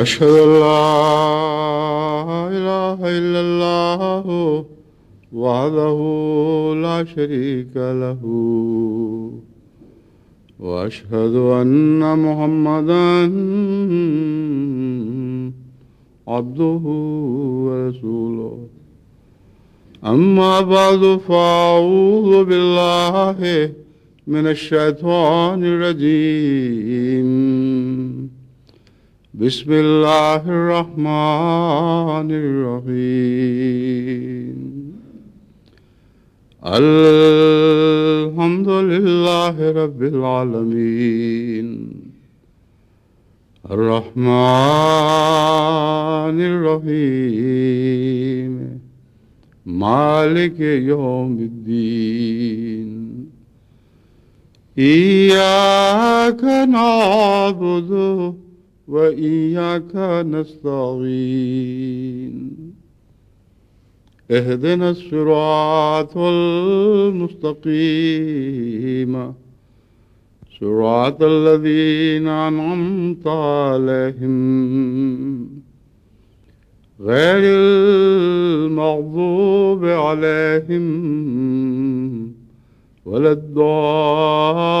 أشهد أن لا إله إلا الله وحده لا شريك له وأشهد أن محمدا عبده ورسوله أما بعد فأعوذ بالله من الشيطان الرجيم بسم الله الرحمن الرحيم الحمد لله رب العالمين الرحمن الرحيم مالك يوم الدين إياك نعبد وإياك نستعين اهدنا الصراط المستقيم صراط الذين أنعمت عليهم غير المغضوب عليهم ولا الضالين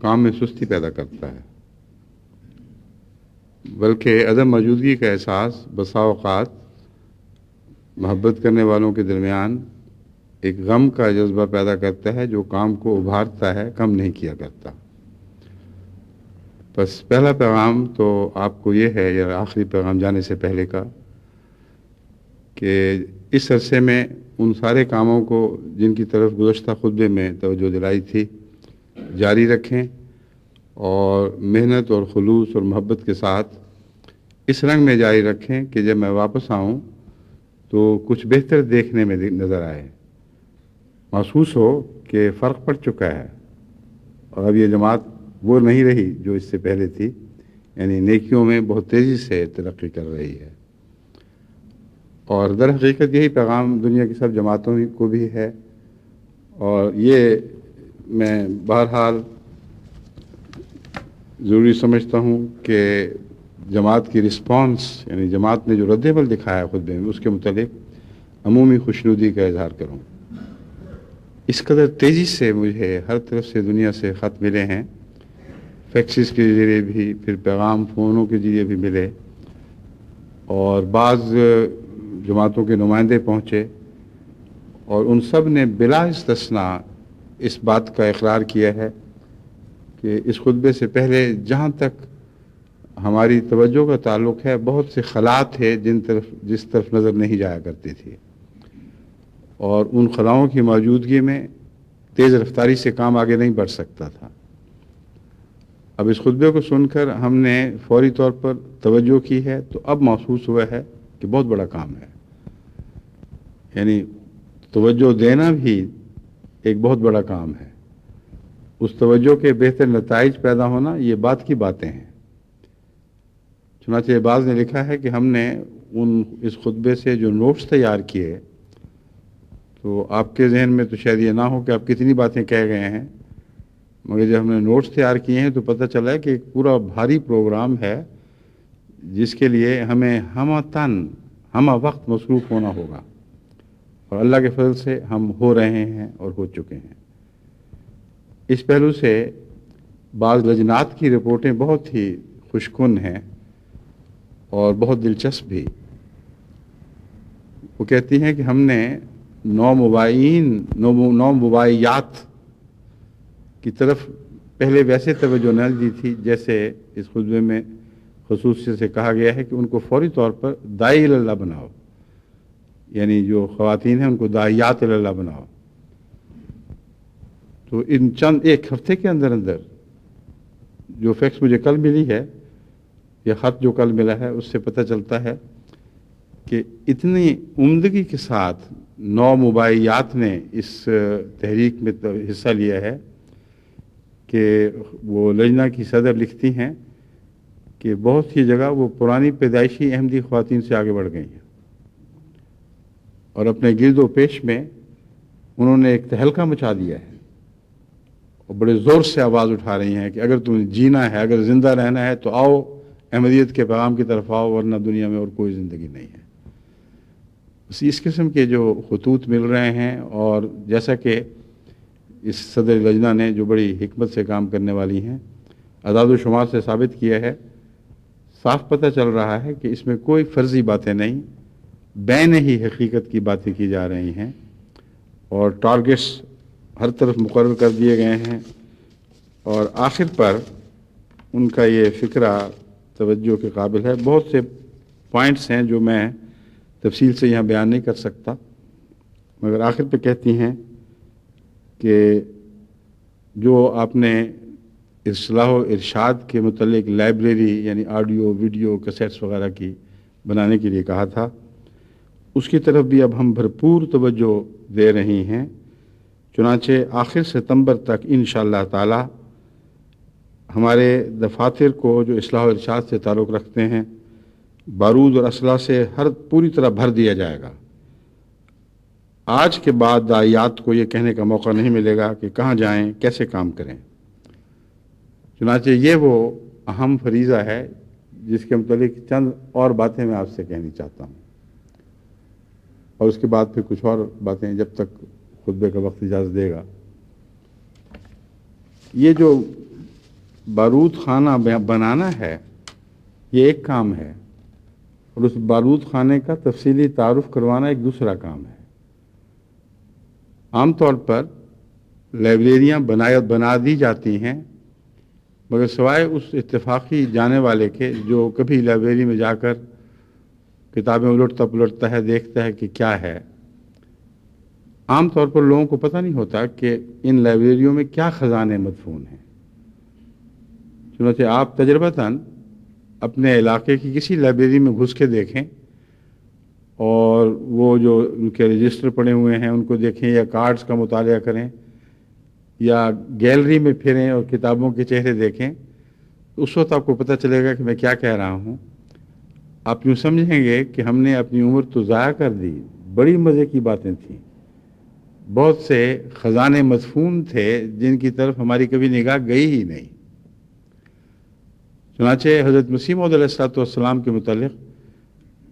کام میں سستی پیدا کرتا ہے، بلکہ عدم موجودگی کا احساس بسا اوقات محبت کرنے والوں کے درمیان ایک غم کا جذبہ پیدا کرتا ہے جو کام کو ابھارتا ہے، کم نہیں کیا کرتا۔ بس پہلا پیغام تو آپ کو یہ ہے، یا آخری پیغام جانے سے پہلے کا، کہ اس عرصے میں ان سارے کاموں کو جن کی طرف گزشتہ خطبے میں توجہ دلائی تھی جاری رکھیں، اور محنت اور خلوص اور محبت کے ساتھ اس رنگ میں جاری رکھیں کہ جب میں واپس آؤں تو کچھ بہتر دیکھنے میں نظر آئے، محسوس ہو کہ فرق پڑ چکا ہے، اور اب یہ جماعت وہ نہیں رہی جو اس سے پہلے تھی، یعنی نیکیوں میں بہت تیزی سے ترقی کر رہی ہے۔ اور در حقیقت یہی پیغام دنیا کی سب جماعتوں کو بھی ہے، اور یہ میں بہرحال ضروری سمجھتا ہوں کہ جماعت کی رسپانس، یعنی جماعت نے جو رد عمل دکھایا ہے خطبے میں، اس کے متعلق عمومی خوشنودی کا اظہار کروں۔ اس قدر تیزی سے مجھے ہر طرف سے دنیا سے خط ملے ہیں، فیکسز کے ذریعے بھی، پھر پیغام فونوں کے ذریعے بھی ملے، اور بعض جماعتوں کے نمائندے پہنچے، اور ان سب نے بلا استثناء اس بات کا اقرار کیا ہے کہ اس خطبے سے پہلے جہاں تک ہماری توجہ کا تعلق ہے، بہت سے خلاء تھے جس طرف نظر نہیں جایا کرتی تھی، اور ان خلاؤں کی موجودگی میں تیز رفتاری سے کام آگے نہیں بڑھ سکتا تھا۔ اب اس خطبے کو سن کر ہم نے فوری طور پر توجہ کی ہے، تو اب محسوس ہوا ہے کہ بہت بڑا کام ہے، یعنی توجہ دینا بھی ایک بہت بڑا کام ہے۔ اس توجہ کے بہتر نتائج پیدا ہونا، یہ بات کی باتیں ہیں۔ چنانچہ بعض نے لکھا ہے کہ ہم نے اس خطبے سے جو نوٹس تیار کیے، تو آپ کے ذہن میں تو شاید یہ نہ ہو کہ آپ کتنی باتیں کہہ گئے ہیں، مگر جب ہم نے نوٹس تیار کیے ہیں تو پتہ چلا ہے کہ ایک پورا بھاری پروگرام ہے جس کے لیے ہمیں ہمہ وقت مصروف ہونا ہوگا، اور اللہ کے فضل سے ہم ہو رہے ہیں اور ہو چکے ہیں۔ اس پہلو سے بعض لجنات کی رپورٹیں بہت ہی خوشکن ہیں اور بہت دلچسپ بھی۔ وہ کہتی ہیں کہ ہم نے 9 مباحیات کی طرف پہلے ویسے توجہ نہ دی تھی جیسے اس خطبے میں خصوصیت سے کہا گیا ہے کہ ان کو فوری طور پر داعی اللہ بناؤ، یعنی جو خواتین ہیں ان کو داعیات اللہ بناؤ۔ تو ان ایک ہفتے کے اندر جو فیکس مجھے کل ملی ہے، یہ خط جو کل ملا ہے، اس سے پتہ چلتا ہے کہ اتنی عمدگی کے ساتھ 9 مباحیات نے اس تحریک میں حصہ لیا ہے کہ وہ لجنہ کی صدر لکھتی ہیں کہ بہت ہی جگہ وہ پرانی پیدائشی احمدی خواتین سے آگے بڑھ گئی ہیں، اور اپنے گرد و پیش میں انہوں نے ایک تہلکہ مچا دیا ہے، اور بڑے زور سے آواز اٹھا رہی ہیں کہ اگر تمہیں جینا ہے، اگر زندہ رہنا ہے تو آؤ، احمدیت کے پیغام کی طرف آؤ، ورنہ دنیا میں اور کوئی زندگی نہیں ہے۔ اس قسم کے جو خطوط مل رہے ہیں، اور جیسا کہ اس صدر لجنہ نے جو بڑی حکمت سے کام کرنے والی ہیں اعداد و شمار سے ثابت کیا ہے، صاف پتہ چل رہا ہے کہ اس میں کوئی فرضی باتیں نہیں، بین ہی حقیقت کی باتیں کی جا رہی ہیں، اور ٹارگٹس ہر طرف مقرر کر دیے گئے ہیں، اور آخر پر ان کا یہ فکرہ توجہ کے قابل ہے۔ بہت سے پوائنٹس ہیں جو میں تفصیل سے یہاں بیان نہیں کر سکتا، مگر آخر پہ کہتی ہیں کہ جو آپ نے اصلاح و ارشاد کے متعلق لائبریری، یعنی آڈیو ویڈیو کیسٹس وغیرہ کی بنانے کے لیے کہا تھا، اس کی طرف بھی اب ہم بھرپور توجہ دے رہی ہیں۔ چنانچہ آخر ستمبر تک انشاءاللہ تعالی ہمارے دفاتر کو جو اصلاح و ارشاد سے تعلق رکھتے ہیں، بارود اور اسلحہ سے پوری طرح بھر دیا جائے گا۔ آج کے بعد داعیات کو یہ کہنے کا موقع نہیں ملے گا کہ کہاں جائیں، کیسے کام کریں۔ چنانچہ یہ وہ اہم فریضہ ہے جس کے متعلق چند اور باتیں میں آپ سے کہنی چاہتا ہوں، اور اس کے بعد پھر کچھ اور باتیں جب تک خطبے کا وقت اجازت دے گا۔ یہ جو بارود خانہ بنانا ہے، یہ ایک کام ہے، اور اس بارود خانے کا تفصیلی تعارف کروانا ایک دوسرا کام ہے۔ عام طور پر لائبریریاں بنا دی جاتی ہیں، مگر سوائے اس اتفاقی جانے والے کے جو کبھی لائبریری میں جا کر کتابیں الٹتا پلٹتا ہے، دیکھتا ہے کہ کیا ہے، عام طور پر لوگوں کو پتہ نہیں ہوتا کہ ان لائبریریوں میں کیا خزانے مدفون ہیں۔ چنانچہ آپ تجربتاً اپنے علاقے کی کسی لائبریری میں گھس کے دیکھیں اور وہ جو ان کے رجسٹر پڑے ہوئے ہیں ان کو دیکھیں، یا کارڈز کا مطالعہ کریں، یا گیلری میں پھریں اور کتابوں کے چہرے دیکھیں، تو اس وقت آپ کو پتہ چلے گا کہ میں کیا کہہ رہا ہوں۔ آپ یوں سمجھیں گے کہ ہم نے اپنی عمر تو ضائع کر دی، بڑی مزے کی باتیں تھیں، بہت سے خزانے مدفون تھے جن کی طرف ہماری کبھی نگاہ گئی ہی نہیں۔ چنانچہ حضرت مسیح موعود علیہ الصلوۃ والسلام کے متعلق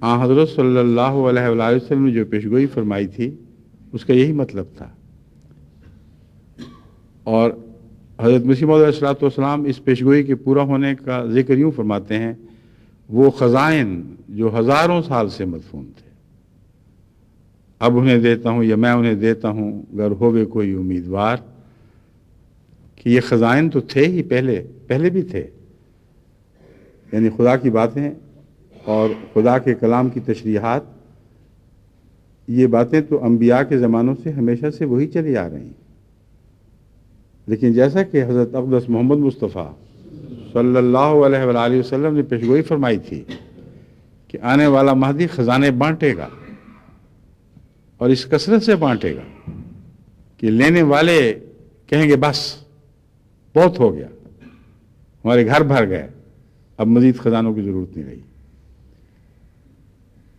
حضرت صلی اللہ علیہ وآلہ وسلم نے جو پیشگوئی فرمائی تھی اس کا یہی مطلب تھا، اور حضرت مسیح موعود علیہ الصلوۃ والسلام اس پیشگوئی کے پورا ہونے کا ذکر یوں فرماتے ہیں: وہ خزائن جو ہزاروں سال سے مدفون تھے، اب انہیں دیتا ہوں یا میں انہیں دیتا ہوں گر ہووے کوئی امیدوار۔ کہ یہ خزائن تو تھے ہی، پہلے بھی تھے، یعنی خدا کی باتیں اور خدا کے کلام کی تشریحات، یہ باتیں تو انبیاء کے زمانوں سے ہمیشہ سے وہی چلی آ رہی ہیں۔ لیکن جیسا کہ حضرت اقدس محمد مصطفیٰ صلی اللہ علیہ وآلہ وسلم نے پیشگوئی فرمائی تھی کہ آنے والا مہدی خزانے بانٹے گا، اور اس کثرت سے بانٹے گا کہ لینے والے کہیں گے بس بہت ہو گیا، ہمارے گھر بھر گئے، اب مزید خزانوں کی ضرورت نہیں رہی۔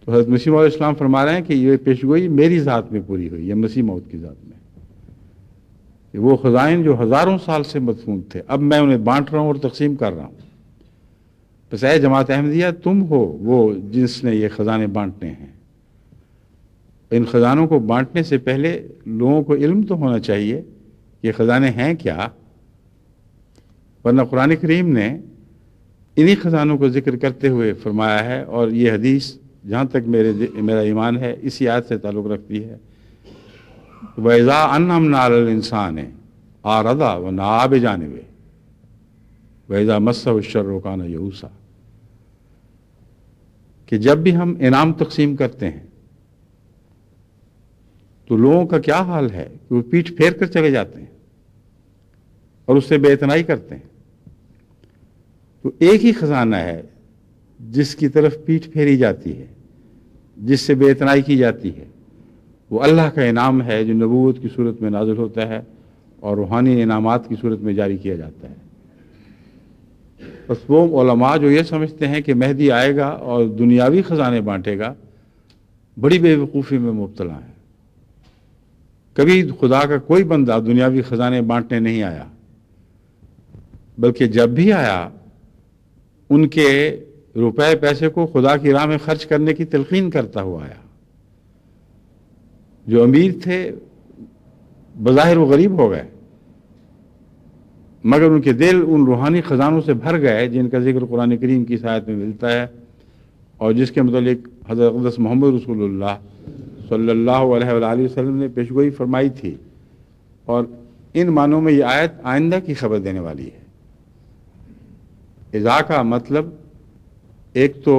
تو حضرت مسیح موعود علیہ السلام فرما رہے ہیں کہ یہ پیشگوئی میری ذات میں پوری ہوئی ہے، مسیح موعود کی ذات میں، کہ وہ خزائن جو ہزاروں سال سے مدفون تھے اب میں انہیں بانٹ رہا ہوں اور تقسیم کر رہا ہوں۔ بس اے جماعت احمدیہ، تم ہو وہ جس نے یہ خزانے بانٹنے ہیں۔ ان خزانوں کو بانٹنے سے پہلے لوگوں کو علم تو ہونا چاہیے کہ یہ خزانے ہیں کیا، ورنہ قرآن کریم نے انہی خزانوں کو ذکر کرتے ہوئے فرمایا ہے، اور یہ حدیث جہاں تک میرا ایمان ہے اسی آیت سے تعلق رکھتی ہے: وَإِذَا أَنْعَمْنَا عَلَى الْإِنسَانِ أَعْرَضَ وَنَأَىٰ بِجَانِبِهِ وَإِذَا مَسَّهُ الشَّرُّ كَانَ يَئُوسًا۔ کہ جب بھی ہم انعام تقسیم کرتے ہیں تو لوگوں کا کیا حال ہے کہ وہ پیٹھ پھیر کر چلے جاتے ہیں اور اس سے بے اعتنائی کرتے ہیں۔ تو ایک ہی خزانہ ہے جس کی طرف پیٹھ پھیری جاتی ہے، جس سے بے اعتنائی کی جاتی ہے، وہ اللہ کا انعام ہے جو نبوت کی صورت میں نازل ہوتا ہے اور روحانی انعامات کی صورت میں جاری کیا جاتا ہے۔ بس وہ علماء جو یہ سمجھتے ہیں کہ مہدی آئے گا اور دنیاوی خزانے بانٹے گا، بڑی بے وقوفی میں مبتلا ہیں۔ کبھی خدا کا کوئی بندہ دنیاوی خزانے بانٹنے نہیں آیا، بلکہ جب بھی آیا ان کے روپے پیسے کو خدا کی راہ میں خرچ کرنے کی تلقین کرتا ہوا آیا۔ جو امیر تھے بظاہر وہ غریب ہو گئے، مگر ان کے دل ان روحانی خزانوں سے بھر گئے جن کا ذکر قرآن کریم کی آیت میں ملتا ہے، اور جس کے متعلق حضرت اقدس محمد رسول اللہ صلی اللہ علیہ وآلہ وسلم نے پیشگوئی فرمائی تھی، اور ان معنوں میں یہ آیت آئندہ کی خبر دینے والی ہے۔ اذا کا مطلب ایک تو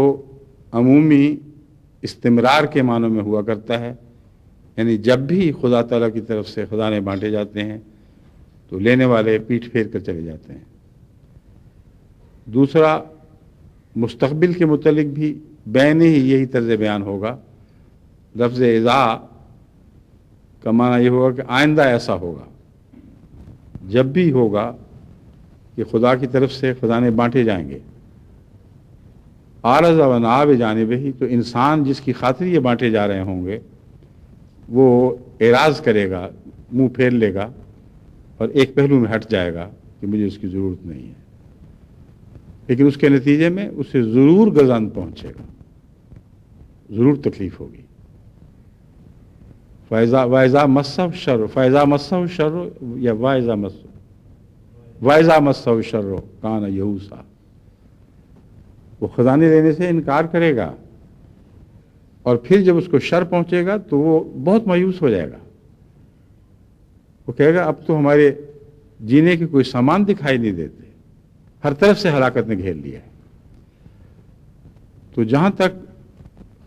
عمومی استمرار کے معنوں میں ہوا کرتا ہے، یعنی جب بھی خدا تعالیٰ کی طرف سے خزانے بانٹے جاتے ہیں تو لینے والے پیٹھ پھیر کر چلے جاتے ہیں۔ دوسرا، مستقبل کے متعلق بھی بین ہی یہی طرز بیان ہوگا۔ لفظ اذا کا معنی یہ ہوگا کہ آئندہ ایسا ہوگا، جب بھی ہوگا کہ خدا کی طرف سے خزانے بانٹے جائیں گے۔ عارض و نآ بجانبہ، تو انسان جس کی خاطر یہ بانٹے جا رہے ہوں گے وہ اعراض کرے گا، منہ پھیر لے گا اور ایک پہلو میں ہٹ جائے گا کہ مجھے اس کی ضرورت نہیں ہے، لیکن اس کے نتیجے میں اسے ضرور گزند پہنچے گا، ضرور تکلیف ہوگی۔ وَإِذَا مَسَّهُ الشَّرُّ، فَإِذَا مَسَّهُ الشَّرُّ یا وَإِذَا مَسَّهُ، وَإِذَا مَسَّهُ الشَّرُّ كَانَ يَئُوسًا، وہ خزانے لینے سے انکار کرے گا اور پھر جب اس کو شر پہنچے گا تو وہ بہت مایوس ہو جائے گا. وہ کہے گا اب تو ہمارے جینے کے کوئی سامان دکھائی نہیں دیتے، ہر طرف سے ہلاکت نے گھیر لیا ہے. تو جہاں تک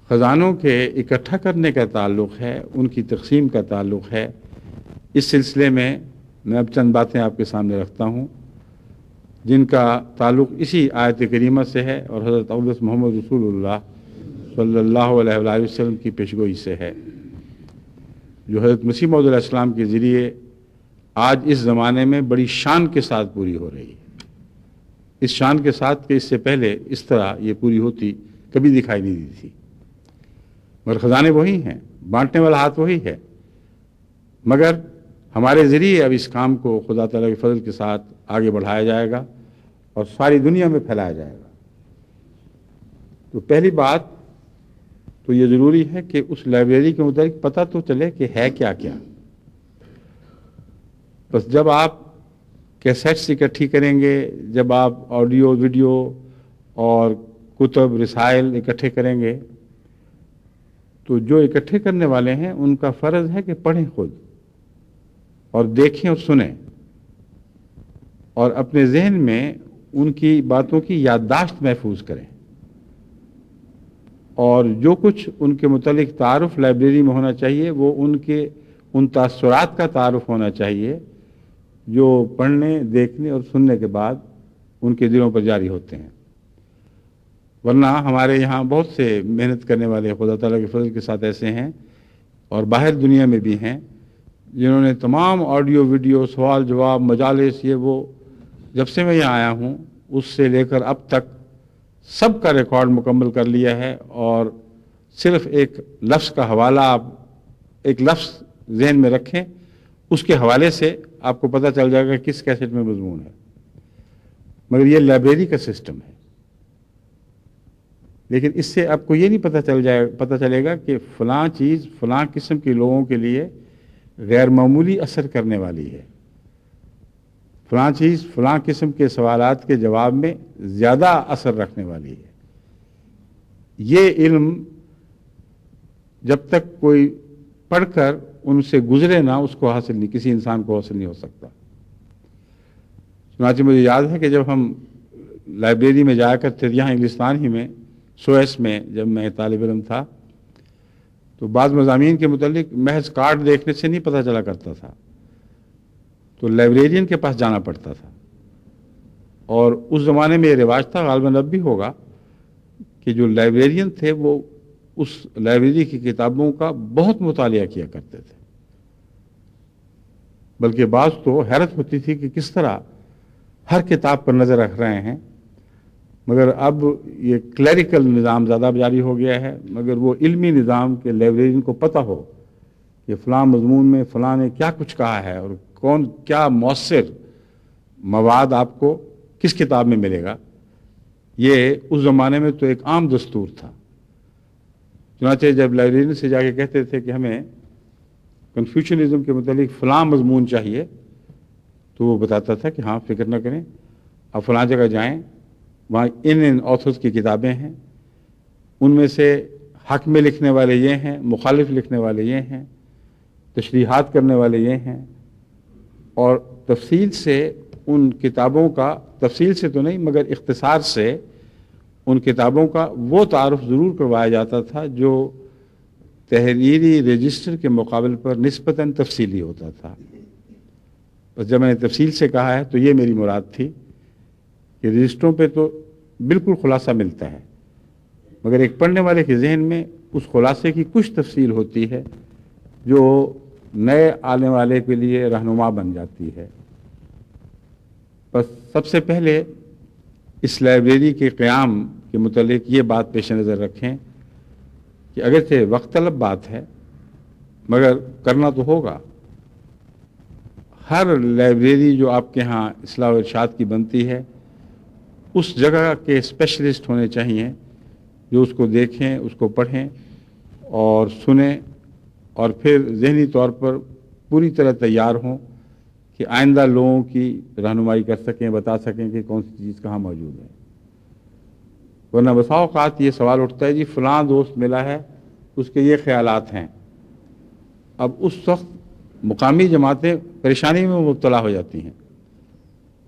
خزانوں کے اکٹھا کرنے کا تعلق ہے، ان کی تقسیم کا تعلق ہے، اس سلسلے میں اب چند باتیں آپ کے سامنے رکھتا ہوں جن کا تعلق اسی آیت کریمہ سے ہے اور حضرت اقدس محمد رسول اللہ صلی اللہ علیہ وآلہ وسلم کی پیشگوئی سے ہے، جو حضرت مسیح موعود علیہ السلام کے ذریعے آج اس زمانے میں بڑی شان کے ساتھ پوری ہو رہی ہے. اس شان کے ساتھ کہ اس سے پہلے اس طرح یہ پوری ہوتی کبھی دکھائی نہیں دی تھی. مگر خزانے وہی ہیں، بانٹنے والا ہاتھ وہی ہے، مگر ہمارے ذریعے اب اس کام کو خدا تعالیٰ کے فضل کے ساتھ آگے بڑھایا جائے گا اور ساری دنیا میں پھیلایا جائے گا. تو پہلی بات تو یہ ضروری ہے کہ اس لائبریری کے متعلق پتہ تو چلے کہ ہے کیا کیا. بس جب آپ کیسٹس اکٹھی کریں گے، جب آپ آڈیو ویڈیو اور کتب رسائل اکٹھے کریں گے، تو جو اکٹھے کرنے والے ہیں ان کا فرض ہے کہ پڑھیں خود اور دیکھیں اور سنیں اور اپنے ذہن میں ان کی باتوں کی یادداشت محفوظ کریں، اور جو کچھ ان کے متعلق تعارف لائبریری میں ہونا چاہیے وہ ان تاثرات کا تعارف ہونا چاہیے جو پڑھنے، دیکھنے اور سننے کے بعد ان کے دلوں پر جاری ہوتے ہیں. ورنہ ہمارے یہاں بہت سے محنت کرنے والے خدا تعالیٰ کے فضل کے ساتھ ایسے ہیں اور باہر دنیا میں بھی ہیں جنہوں نے تمام آڈیو ویڈیو، سوال جواب، مجالس، یہ وہ جب سے میں یہاں آیا ہوں اس سے لے کر اب تک سب کا ریکارڈ مکمل کر لیا ہے، اور صرف ایک لفظ کا حوالہ آپ ایک لفظ ذہن میں رکھیں، اس کے حوالے سے آپ کو پتہ چل جائے گا کس کیسٹ میں مضمون ہے. مگر یہ لائبریری کا سسٹم ہے. لیکن اس سے آپ کو یہ نہیں پتہ چلے گا کہ فلاں چیز فلاں قسم کے لوگوں کے لیے غیر معمولی اثر کرنے والی ہے، فلاں چیز فلاں قسم کے سوالات کے جواب میں زیادہ اثر رکھنے والی ہے. یہ علم جب تک کوئی پڑھ کر ان سے گزرے نہ اس کو حاصل نہیں، کسی انسان کو حاصل نہیں ہو سکتا. چنانچہ مجھے یاد ہے کہ جب ہم لائبریری میں جایا کرتے تھے یہاں انگلستان ہی میں، سوئس میں، جب میں طالب علم تھا تو بعض مضامین کے متعلق محض کارڈ دیکھنے سے نہیں پتہ چلا کرتا تھا، تو لائبریرین کے پاس جانا پڑتا تھا. اور اس زمانے میں یہ رواج تھا، غالباً اب بھی ہوگا، کہ جو لائبریرین تھے وہ اس لائبریری کی کتابوں کا بہت مطالعہ کیا کرتے تھے. بلکہ بعض تو حیرت ہوتی تھی کہ کس طرح ہر کتاب پر نظر رکھ رہے ہیں. مگر اب یہ کلیریکل نظام زیادہ جاری ہو گیا ہے، مگر وہ علمی نظام کے لائبریرین کو پتہ ہو کہ فلاں مضمون میں فلاں نے کیا کچھ کہا ہے اور کون کیا مؤثر مواد آپ کو کس کتاب میں ملے گا، یہ اس زمانے میں تو ایک عام دستور تھا. چنانچہ جب لائبریرین سے جا کے کہتے تھے کہ ہمیں کنفیوشنزم کے متعلق فلاں مضمون چاہیے، تو وہ بتاتا تھا کہ ہاں فکر نہ کریں، آپ فلاں جگہ جائیں، وہاں ان آتھرز کی کتابیں ہیں، ان میں سے حق میں لکھنے والے یہ ہیں، مخالف لکھنے والے یہ ہیں، تشریحات کرنے والے یہ ہیں. اور تفصیل سے ان کتابوں کا، تفصیل سے تو نہیں مگر اختصار سے ان کتابوں کا وہ تعارف ضرور کروایا جاتا تھا جو تحریری رجسٹر کے مقابل پر نسبتاً تفصیلی ہوتا تھا. بس جب میں نے تفصیل سے کہا ہے تو یہ میری مراد تھی کہ رجسٹروں پہ تو بالکل خلاصہ ملتا ہے، مگر ایک پڑھنے والے کے ذہن میں اس خلاصے کی کچھ تفصیل ہوتی ہے جو نئے آنے والے کے لیے رہنما بن جاتی ہے. بس سب سے پہلے اس لائبریری کے قیام کے متعلق یہ بات پیش نظر رکھیں کہ اگرچہ وقت طلب بات ہے مگر کرنا تو ہوگا. ہر لائبریری جو آپ کے ہاں اصلاح و ارشاد کی بنتی ہے اس جگہ کے اسپیشلسٹ ہونے چاہیے جو اس کو دیکھیں، اس کو پڑھیں اور سنیں، اور پھر ذہنی طور پر پوری طرح تیار ہوں کہ آئندہ لوگوں کی رہنمائی کر سکیں، بتا سکیں کہ کون سی چیز کہاں موجود ہے۔ ورنہ بسا اوقات یہ سوال اٹھتا ہے جی فلاں دوست ملا ہے، اس کے یہ خیالات ہیں، اب اس وقت مقامی جماعتیں پریشانی میں مبتلا ہو جاتی ہیں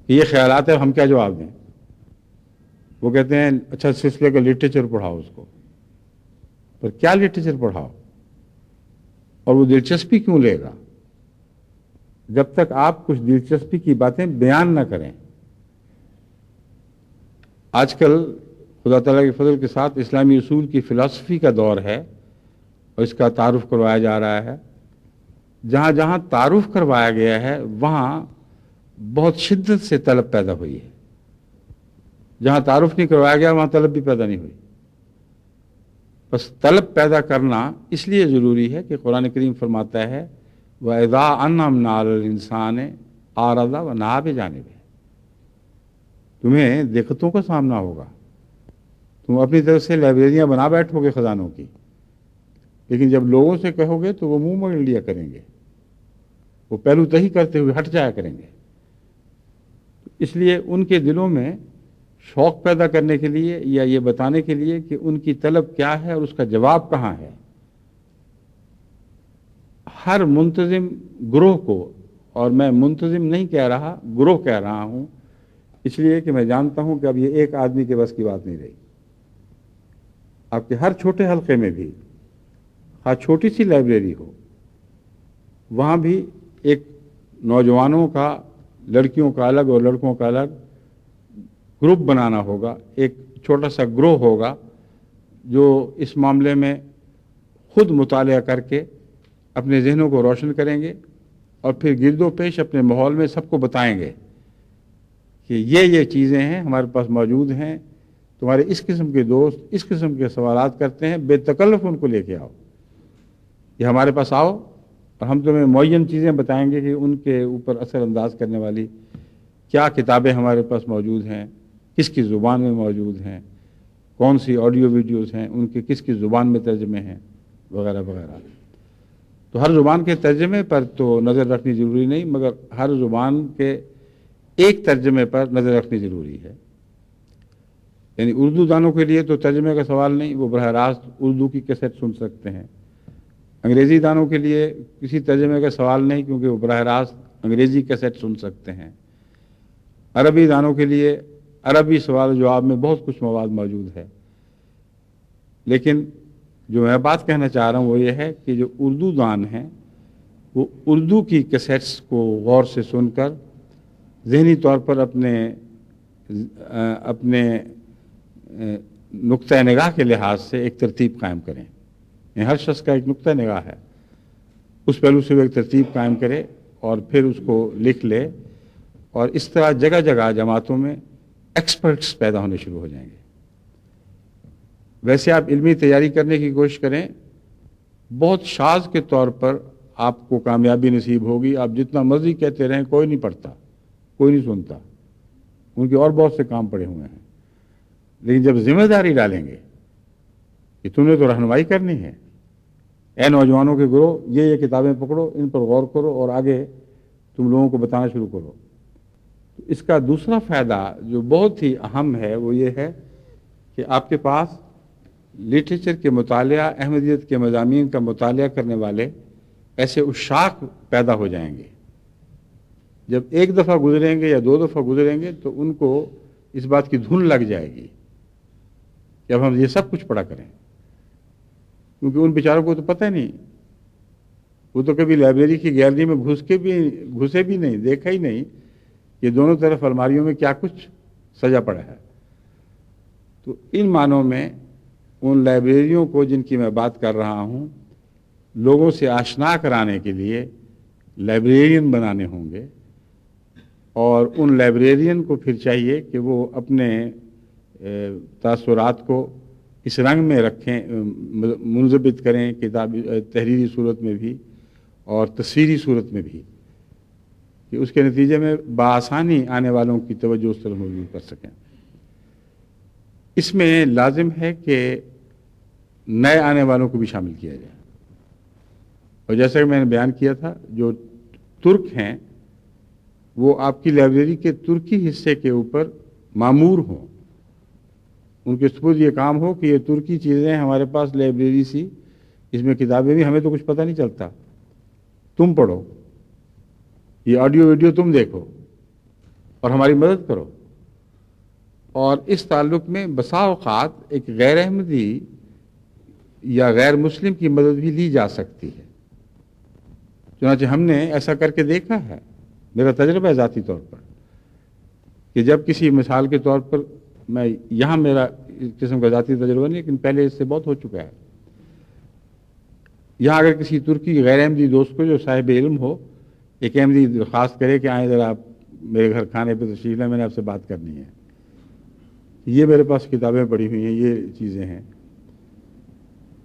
کہ یہ خیالات ہیں، ہم کیا جواب دیں؟ وہ کہتے ہیں اچھا سلسلے کا لٹریچر پڑھاؤ اس کو، پر کیا لٹریچر پڑھاؤ؟ اور وہ دلچسپی کیوں لے گا جب تک آپ کچھ دلچسپی کی باتیں بیان نہ کریں؟ آج کل خدا تعالیٰ کے فضل کے ساتھ اسلامی اصول کی فلسفی کا دور ہے اور اس کا تعارف کروایا جا رہا ہے۔ جہاں جہاں تعارف کروایا گیا ہے وہاں بہت شدت سے طلب پیدا ہوئی ہے، جہاں تعارف نہیں کروایا گیا وہاں طلب بھی پیدا نہیں ہوئی۔ بس طلب پیدا کرنا اس لیے ضروری ہے کہ قرآن کریم فرماتا ہے وَإِذَا أَنْعَمْنَا عَلَى الْإِنسَانِ أَعْرَضَ وَنَأَىٰ بِجَانِبِهِ۔ تمہیں دقتوں کا سامنا ہوگا، تم اپنی طرف سے لائبریریاں بنا بیٹھو گے خزانوں کی، لیکن جب لوگوں سے کہو گے تو وہ منہ موڑ لیا کریں گے، وہ پہلو تہی کرتے ہوئے ہٹ جایا کریں گے۔ اس لیے ان کے دلوں میں شوق پیدا کرنے کے لیے یا یہ بتانے کے لیے کہ ان کی طلب کیا ہے اور اس کا جواب کہاں ہے، ہر منتظم گروہ کو، اور میں منتظم نہیں کہہ رہا، گروہ کہہ رہا ہوں، اس لیے کہ میں جانتا ہوں کہ اب یہ ایک آدمی کے بس کی بات نہیں رہی۔ آپ کے ہر چھوٹے حلقے میں بھی، ہر چھوٹی سی لائبریری ہو، وہاں بھی ایک نوجوانوں کا، لڑکیوں کا الگ اور لڑکوں کا الگ گروپ بنانا ہوگا، ایک چھوٹا سا گروہ ہوگا جو اس معاملے میں خود مطالعہ کر کے اپنے ذہنوں کو روشن کریں گے اور پھر گرد و پیش اپنے ماحول میں سب کو بتائیں گے کہ یہ چیزیں ہیں ہمارے پاس موجود ہیں، تمہارے اس قسم کے دوست اس قسم کے سوالات کرتے ہیں، بے تکلف ان کو لے کے آؤ، یہ ہمارے پاس آؤ اور ہم تمہیں معین چیزیں بتائیں گے کہ ان کے اوپر اثر انداز کرنے والی کیا کتابیں ہمارے پاس موجود ہیں، کس کی زبان میں موجود ہیں، کون سی آڈیو ویڈیوز ہیں، ان کے کس کی زبان میں ترجمے ہیں، وغیرہ وغیرہ۔ تو ہر زبان کے ترجمے پر تو نظر رکھنی ضروری نہیں، مگر ہر زبان کے ایک ترجمے پر نظر رکھنی ضروری ہے۔ یعنی اردو دانوں کے لیے تو ترجمے کا سوال نہیں، وہ براہ راست اردو کی کیسٹ سن سکتے ہیں۔ انگریزی دانوں کے لیے کسی ترجمے کا سوال نہیں، کیونکہ وہ براہ راست انگریزی کیسٹ سن سکتے ہیں۔ عربی دانوں کے لیے عربی سوال جواب میں بہت کچھ مواد موجود ہے۔ لیکن جو میں بات کہنا چاہ رہا ہوں وہ یہ ہے کہ جو اردو دان ہیں وہ اردو کی کیسٹس کو غور سے سن کر ذہنی طور پر اپنے نقطۂ نگاہ کے لحاظ سے ایک ترتیب قائم کریں۔ یعنی ہر شخص کا ایک نقطۂ نگاہ ہے، اس پہلو سے وہ ایک ترتیب قائم کرے اور پھر اس کو لکھ لے، اور اس طرح جگہ جگہ جماعتوں میں ایکسپرٹس پیدا ہونے شروع ہو جائیں گے۔ ویسے آپ علمی تیاری کرنے کی کوشش کریں، بہت شاذ کے طور پر آپ کو کامیابی نصیب ہوگی۔ آپ جتنا مرضی کہتے رہیں کوئی نہیں پڑھتا، کوئی نہیں سنتا، ان کے اور بہت سے کام پڑے ہوئے ہیں۔ لیکن جب ذمہ داری ڈالیں گے کہ تم نے تو رہنمائی کرنی ہے، اے نوجوانوں کے گروہ یہ کتابیں پکڑو، ان پر غور کرو اور آگے تم لوگوں کو بتانا شروع کرو۔ تو اس کا دوسرا فائدہ جو بہت ہی اہم ہے وہ یہ ہے کہ آپ کے پاس لٹریچر کے مطالعہ، احمدیت کے مضامین کا مطالعہ کرنے والے ایسے عشاق پیدا ہو جائیں گے۔ جب ایک دفعہ گزریں گے یا دو دفعہ گزریں گے تو ان کو اس بات کی دھن لگ جائے گی کہ اب ہم یہ سب کچھ پڑھا کریں، کیونکہ ان بیچاروں کو تو پتہ ہی نہیں، وہ تو کبھی لائبریری کی گیلری میں گھسے بھی نہیں، دیکھا ہی نہیں کہ دونوں طرف الماریوں میں کیا کچھ سجا پڑا ہے۔ تو ان معنوں میں ان لائبریریوں کو جن کی میں بات کر رہا ہوں لوگوں سے آشنا کرانے کے لیے لائبریرین بنانے ہوں گے، اور ان لائبریرین کو پھر چاہیے کہ وہ اپنے تاثرات کو اس رنگ میں رکھیں، منضبط کریں، کتابی تحریری صورت میں بھی اور تصویری صورت میں بھی، کہ اس کے نتیجے میں بآسانی آنے والوں کی توجہ اس طرف مبذول کر سکیں۔ اس میں لازم ہے کہ نئے آنے والوں کو بھی شامل کیا جائے، اور جیسا کہ میں نے بیان کیا تھا جو ترک ہیں وہ آپ کی لائبریری کے ترکی حصے کے اوپر معمور ہوں، ان کے سپرد یہ کام ہو کہ یہ ترکی چیزیں ہمارے پاس لائبریری سی، اس میں کتابیں بھی، ہمیں تو کچھ پتہ نہیں چلتا، تم پڑھو، یہ آڈیو ویڈیو تم دیکھو اور ہماری مدد کرو۔ اور اس تعلق میں بسا اوقات ایک غیر احمدی یا غیر مسلم کی مدد بھی لی جا سکتی ہے۔ چنانچہ ہم نے ایسا کر کے دیکھا ہے، میرا تجربہ ہے ذاتی طور پر، کہ جب کسی مثال کے طور پر، میں یہاں میرا اس قسم کا ذاتی تجربہ نہیں، لیکن پہلے اس سے بہت ہو چکا ہے، یہاں اگر کسی ترکی غیر احمدی دوست کو جو صاحب علم ہو، ایک احمدی درخواست کرے کہ آئیں ذرا آپ میرے گھر کھانے پہ تشریف لیں، میں نے آپ سے بات کرنی ہے، یہ میرے پاس کتابیں پڑھی ہوئی ہیں، یہ چیزیں ہیں،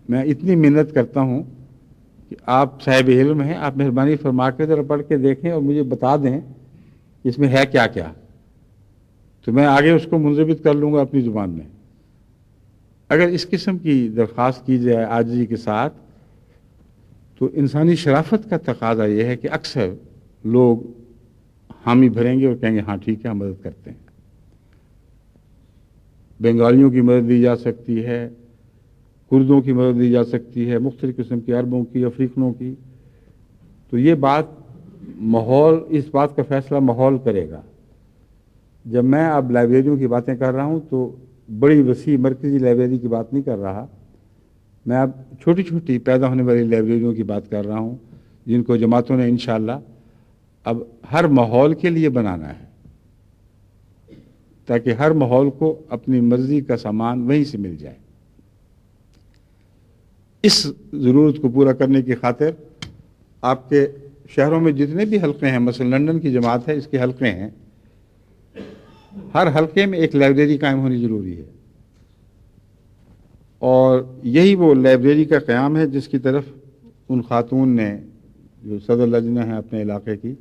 میں اتنی محنت کرتا ہوں کہ آپ صاحب علم ہیں، آپ مہربانی فرما کے ذرا پڑھ کے دیکھیں اور مجھے بتا دیں اس میں ہے کیا کیا، تو میں آگے اس کو منضبط کر لوں گا اپنی زبان میں۔ اگر اس قسم کی درخواست کی جائے عاجزی کے ساتھ، تو انسانی شرافت کا تقاضا یہ ہے کہ اکثر لوگ حامی بھریں گے اور کہیں گے ہاں ٹھیک ہے، ہم مدد کرتے ہیں۔ بنگالیوں کی مدد دی جا سکتی ہے، کردوں کی مدد دی جا سکتی ہے، مختلف قسم کے عربوں کی، افریقنوں کی، تو یہ بات ماحول، اس بات کا فیصلہ ماحول کرے گا۔ جب میں اب لائبریریوں کی باتیں کر رہا ہوں تو بڑی وسیع مرکزی لائبریری کی بات نہیں کر رہا، میں اب چھوٹی چھوٹی پیدا ہونے والی لائبریریوں کی بات کر رہا ہوں، جن کو جماعتوں نے انشاءاللہ اب ہر ماحول کے لیے بنانا ہے، تاکہ ہر ماحول کو اپنی مرضی کا سامان وہیں سے مل جائے۔ اس ضرورت کو پورا کرنے کی خاطر آپ کے شہروں میں جتنے بھی حلقے ہیں، مثلا لندن کی جماعت ہے، اس کے حلقے ہیں، ہر حلقے میں ایک لائبریری قائم ہونی ضروری ہے، اور یہی وہ لائبریری کا قیام ہے جس کی طرف ان خاتون نے جو صدر لجنہ ہیں اپنے علاقے کی،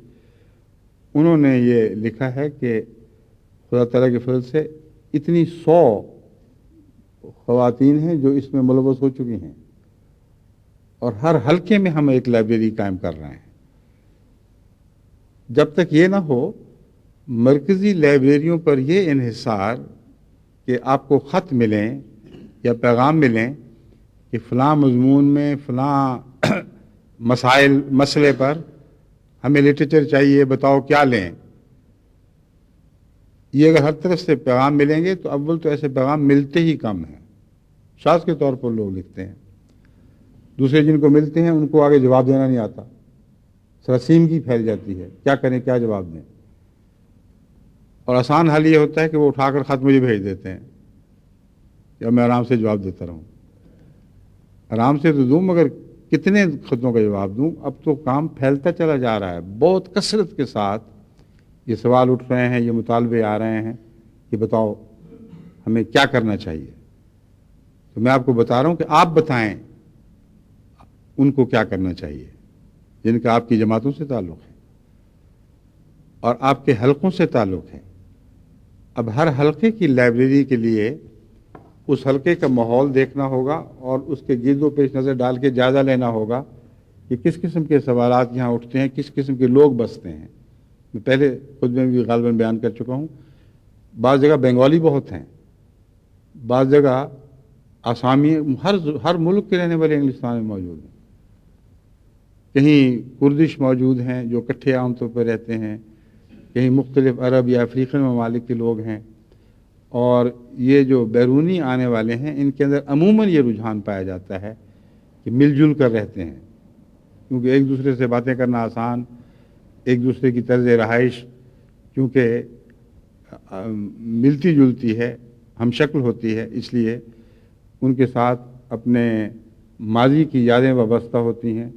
انہوں نے یہ لکھا ہے کہ خدا تعالیٰ کے فضل سے اتنی 100 خواتین ہیں جو اس میں ملوث ہو چکی ہیں، اور ہر حلقے میں ہم ایک لائبریری قائم کر رہے ہیں۔ جب تک یہ نہ ہو مرکزی لائبریریوں پر یہ انحصار کہ آپ کو خط ملیں یا پیغام ملیں کہ فلاں مضمون میں فلاں مسئلے پر ہمیں لٹریچر چاہیے، بتاؤ کیا لیں، یہ اگر ہر طرف سے پیغام ملیں گے تو اول تو ایسے پیغام ملتے ہی کم ہیں، شاذ کے طور پر لوگ لکھتے ہیں، دوسرے جن کو ملتے ہیں ان کو آگے جواب دینا نہیں آتا، سراسیمگی پھیل جاتی ہے، کیا کریں، کیا جواب دیں، اور آسان حل یہ ہوتا ہے کہ وہ اٹھا کر خط مجھے بھیج دیتے ہیں یا میں آرام سے جواب دیتا رہوں۔ آرام سے تو دوں، مگر کتنے خطوں کا جواب دوں؟ اب تو کام پھیلتا چلا جا رہا ہے، بہت کثرت کے ساتھ یہ سوال اٹھ رہے ہیں، یہ مطالبے آ رہے ہیں کہ بتاؤ ہمیں کیا کرنا چاہیے۔ تو میں آپ کو بتا رہا ہوں کہ آپ بتائیں ان کو کیا کرنا چاہیے جن کا آپ کی جماعتوں سے تعلق ہے اور آپ کے حلقوں سے تعلق ہے۔ اب ہر حلقے کی لائبریری کے لیے اس حلقے کا ماحول دیکھنا ہوگا اور اس کے گرد و پیش نظر ڈال کے جائزہ لینا ہوگا کہ کس قسم کے سوالات یہاں اٹھتے ہیں، کس قسم کے لوگ بستے ہیں۔ میں پہلے خود میں بھی غالباً بیان کر چکا ہوں، بعض جگہ بنگالی بہت ہیں، بعض جگہ آسامی، ہر ملک کے رہنے والے انگلستان میں موجود ہیں، کہیں کردش موجود ہیں جو اکٹھے عام طور پر رہتے ہیں، کہیں مختلف عرب یا افریقی ممالک کے لوگ ہیں، اور یہ جو بیرونی آنے والے ہیں ان کے اندر عموماً یہ رجحان پایا جاتا ہے کہ مل جل کر رہتے ہیں، کیونکہ ایک دوسرے سے باتیں کرنا آسان، ایک دوسرے کی طرز رہائش کیونکہ ملتی جلتی ہے، ہم شکل ہوتی ہے، اس لیے ان کے ساتھ اپنے ماضی کی یادیں وابستہ ہوتی ہیں۔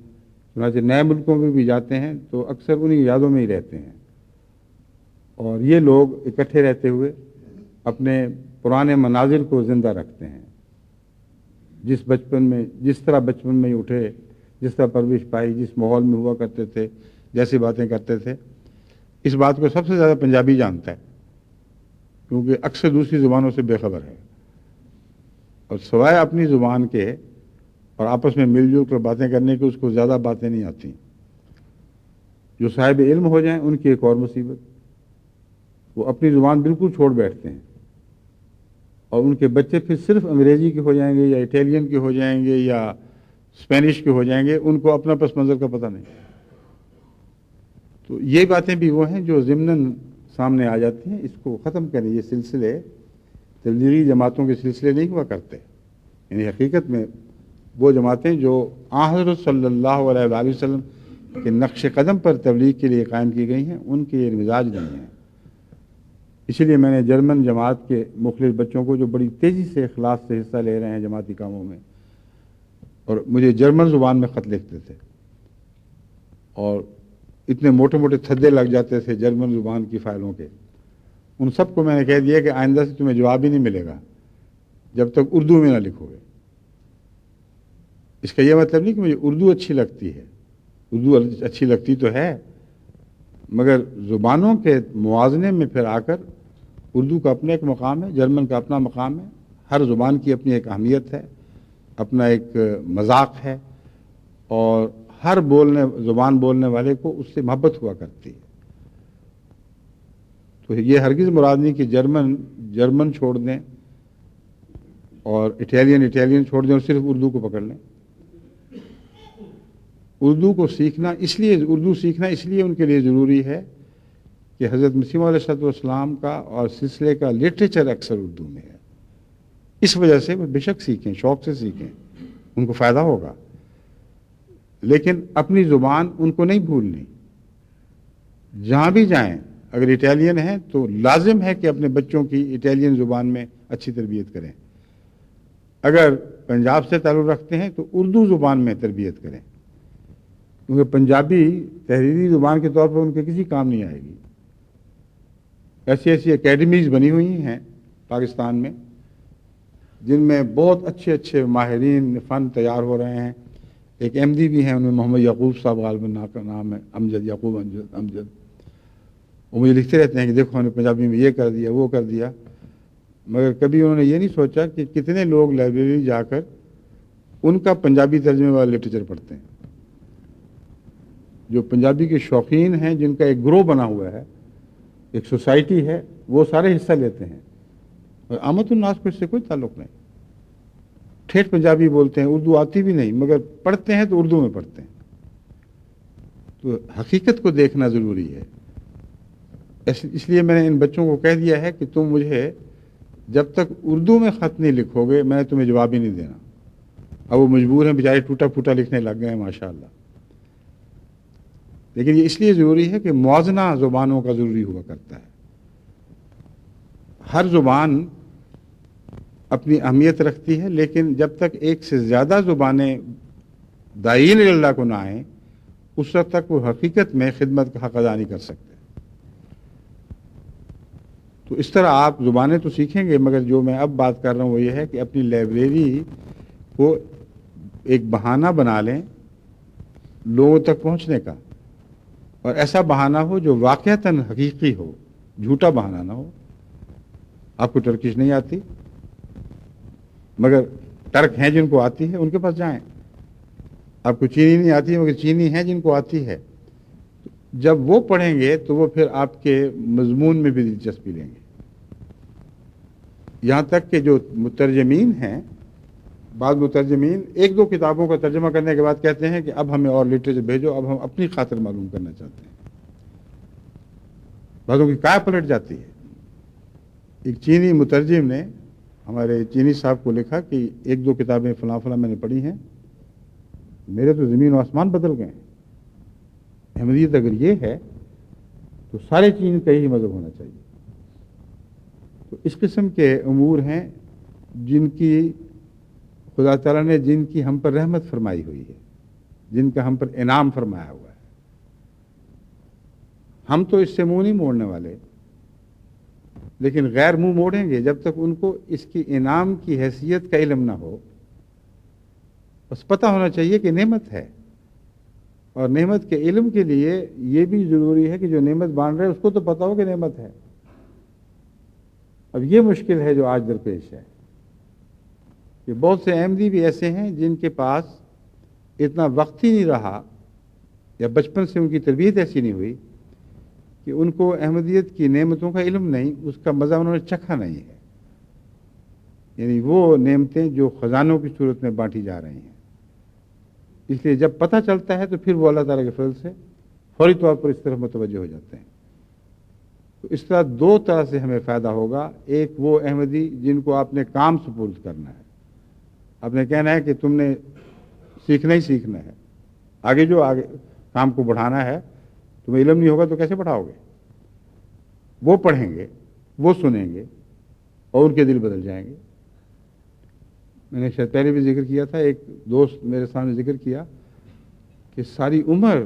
چنانچہ نئے ملکوں میں بھی جاتے ہیں تو اکثر انہی یادوں میں ہی رہتے ہیں، اور یہ لوگ اکٹھے رہتے ہوئے اپنے پرانے مناظر کو زندہ رکھتے ہیں، جس طرح بچپن میں اٹھے، جس طرح پرورش پائی، جس ماحول میں ہوا کرتے تھے، جیسی باتیں کرتے تھے۔ اس بات کو سب سے زیادہ پنجابی جانتا ہے، کیونکہ اکثر دوسری زبانوں سے بے خبر ہے، اور سوائے اپنی زبان کے اور آپس میں مل جل کر باتیں کرنے کی اس کو زیادہ باتیں نہیں آتی۔ جو صاحب علم ہو جائیں ان کی ایک اور مصیبت، وہ اپنی زبان بالکل چھوڑ بیٹھتے ہیں، اور ان کے بچے پھر صرف انگریزی کے ہو جائیں گے یا اٹیلین کے ہو جائیں گے یا اسپینش کے ہو جائیں گے، ان کو اپنا پس منظر کا پتہ نہیں۔ تو یہ باتیں بھی وہ ہیں جو ضمناً سامنے آ جاتی ہیں۔ اس کو ختم کریں، یہ سلسلے تبلیغی جماعتوں کے سلسلے نہیں ہوا کرتے، یعنی حقیقت میں وہ جماعتیں جو حضرت صلی اللہ علیہ وآلہ وسلم کے نقش قدم پر تبلیغ کے لیے قائم کی گئی ہیں، ان کے یہ مزاج نہیں ہیں۔ اسی لیے میں نے جرمن جماعت کے مخلص بچوں کو جو بڑی تیزی سے اخلاص سے حصہ لے رہے ہیں جماعتی کاموں میں، اور مجھے جرمن زبان میں خط لکھتے تھے اور اتنے موٹے موٹے تھدے لگ جاتے تھے جرمن زبان کی فائلوں کے، ان سب کو میں نے کہہ دیا کہ آئندہ سے تمہیں جواب ہی نہیں ملے گا جب تک اردو میں نہ لکھو گے۔ اس کا یہ مطلب نہیں کہ مجھے اردو اچھی لگتی ہے، اردو اچھی لگتی تو ہے، مگر زبانوں کے موازنے میں پھر آ کر اردو کا اپنا ایک مقام ہے، جرمن کا اپنا مقام ہے، ہر زبان کی اپنی ایک اہمیت ہے، اپنا ایک مذاق ہے، اور ہر زبان بولنے والے کو اس سے محبت ہوا کرتی ہے۔ تو یہ ہرگز مراد نہیں کہ جرمن چھوڑ دیں اور اٹیلین چھوڑ دیں اور صرف اردو کو پکڑ لیں۔ اردو سیکھنا اس لیے ان کے لیے ضروری ہے کہ حضرت مسیح علیہ السلام کا اور سلسلے کا لٹریچر اکثر اردو میں ہے، اس وجہ سے وہ بے شک سیکھیں، شوق سے سیکھیں، ان کو فائدہ ہوگا، لیکن اپنی زبان ان کو نہیں بھولنی۔ جہاں بھی جائیں، اگر اٹیلین ہیں تو لازم ہے کہ اپنے بچوں کی اٹیلین زبان میں اچھی تربیت کریں، اگر پنجاب سے تعلق رکھتے ہیں تو اردو زبان میں تربیت کریں، کیونکہ پنجابی تحریری زبان کے طور پر ان کے کسی کام نہیں آئے گی۔ ایسی اکیڈمیز بنی ہوئی ہیں پاکستان میں جن میں بہت اچھے ماہرین فن تیار ہو رہے ہیں۔ ایک ایم ڈی بھی ہیں، ان میں محمد یعقوب صاحب غالباً کا نام ہے، یعقوب امجد، وہ مجھے لکھتے رہتے ہیں کہ دیکھو ہم نے پنجابی میں یہ کر دیا وہ کر دیا، مگر کبھی انہوں نے یہ نہیں سوچا کہ کتنے لوگ لائبریری جا کر ان کا پنجابی ترجمے والا لٹریچر پڑھتے ہیں۔ جو پنجابی کے شوقین ہیں، جن کا ایک گروہ بنا ہوا ہے، ایک سوسائٹی ہے، وہ سارے حصہ لیتے ہیں، اور عامت الناس کو اس سے کوئی تعلق نہیں۔ ٹھیٹھ پنجابی بولتے ہیں، اردو آتی بھی نہیں، مگر پڑھتے ہیں تو اردو میں پڑھتے ہیں۔ تو حقیقت کو دیکھنا ضروری ہے۔ اس لیے میں نے ان بچوں کو کہہ دیا ہے کہ تم مجھے جب تک اردو میں خط نہیں لکھو گے میں تمہیں جواب ہی نہیں دینا۔ اب وہ مجبور ہیں، بیچارے ٹوٹا پھوٹا لکھنے لگ گئے ہیں ماشاءاللہ، لیکن یہ اس لیے ضروری ہے کہ موازنہ زبانوں کا ضروری ہوا کرتا ہے۔ ہر زبان اپنی اہمیت رکھتی ہے، لیکن جب تک ایک سے زیادہ زبانیں داعین اللہ کو نہ آئیں، اس وقت تک وہ حقیقت میں خدمت کا حق ادا نہیں کر سکتے۔ تو اس طرح آپ زبانیں تو سیکھیں گے، مگر جو میں اب بات کر رہا ہوں وہ یہ ہے کہ اپنی لائبریری کو ایک بہانہ بنا لیں لوگوں تک پہنچنے کا، اور ایسا بہانہ ہو جو واقعتاً حقیقی ہو، جھوٹا بہانہ نہ ہو۔ آپ کو ٹرکش نہیں آتی، مگر ٹرک ہیں جن کو آتی ہے، ان کے پاس جائیں۔ آپ کو چینی نہیں آتی ہے، مگر چینی ہیں جن کو آتی ہے، جب وہ پڑھیں گے تو وہ پھر آپ کے مضمون میں بھی دلچسپی لیں گے۔ یہاں تک کہ جو مترجمین ہیں، بعض مترجمین ایک دو کتابوں کا ترجمہ کرنے کے بعد کہتے ہیں کہ اب ہمیں اور لٹریچر بھیجو، اب ہم اپنی خاطر معلوم کرنا چاہتے ہیں۔ بعضوں کی کائے پلٹ جاتی ہے۔ ایک چینی مترجم نے ہمارے چینی صاحب کو لکھا کہ ایک دو کتابیں فلاں فلاں میں نے پڑھی ہیں، میرے تو زمین و آسمان بدل گئے ہیں۔ احمدیت اگر یہ ہے تو سارے چین کا ہی مذہب ہونا چاہیے۔ تو اس قسم کے امور ہیں جن کی خدا تعالیٰ نے جن کی ہم پر رحمت فرمائی ہوئی ہے، جن کا ہم پر انعام فرمایا ہوا ہے۔ ہم تو اس سے منہ نہیں موڑنے والے، لیکن غیر منہ موڑیں گے جب تک ان کو اس کی انعام کی حیثیت کا علم نہ ہو۔ بس پتہ ہونا چاہیے کہ نعمت ہے، اور نعمت کے علم کے لیے یہ بھی ضروری ہے کہ جو نعمت بانٹ رہے اس کو تو پتہ ہو کہ نعمت ہے۔ اب یہ مشکل ہے جو آج درپیش ہے کہ بہت سے احمدی بھی ایسے ہیں جن کے پاس اتنا وقت ہی نہیں رہا یا بچپن سے ان کی تربیت ایسی نہیں ہوئی کہ ان کو احمدیت کی نعمتوں کا علم نہیں، اس کا مزہ انہوں نے چکھا نہیں ہے، یعنی وہ نعمتیں جو خزانوں کی صورت میں بانٹی جا رہی ہیں. اس لیے جب پتہ چلتا ہے تو پھر وہ اللہ تعالیٰ کے فضل سے فوری طور پر اس طرف متوجہ ہو جاتے ہیں. تو اس طرح دو طرح سے ہمیں فائدہ ہوگا. ایک وہ احمدی جن کو آپ نے کام سپرد کرنا ہے، آپ نے کہنا ہے کہ تم نے سیکھنا ہی سیکھنا ہے، آگے کام کو بڑھانا ہے. تمہیں علم نہیں ہوگا تو کیسے بڑھاؤ گے؟ وہ پڑھیں گے، وہ سنیں گے اور ان کے دل بدل جائیں گے. میں نے شاید پہلے بھی ذکر کیا تھا، ایک دوست میرے سامنے ذکر کیا کہ ساری عمر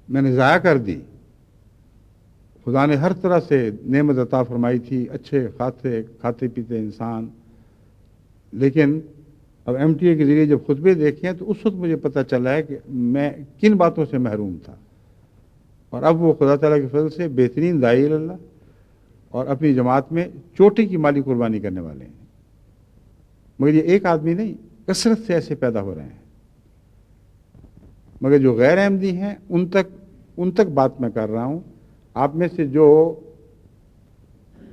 میں نے ضائع کر دی، خدا نے ہر طرح سے نعمت عطا فرمائی تھی، اچھے کھاتے پیتے انسان، لیکن اب ایم ٹی اے کے ذریعے جب خطبے دیکھے ہیں تو اس وقت مجھے پتہ چلا ہے کہ میں کن باتوں سے محروم تھا. اور اب وہ خدا تعالیٰ کے فضل سے بہترین داعی اللہ اور اپنی جماعت میں چوٹی کی مالی قربانی کرنے والے ہیں. مگر یہ ایک آدمی نہیں، کثرت سے ایسے پیدا ہو رہے ہیں. مگر جو غیر احمدی ہیں ان تک بات میں کر رہا ہوں. آپ میں سے جو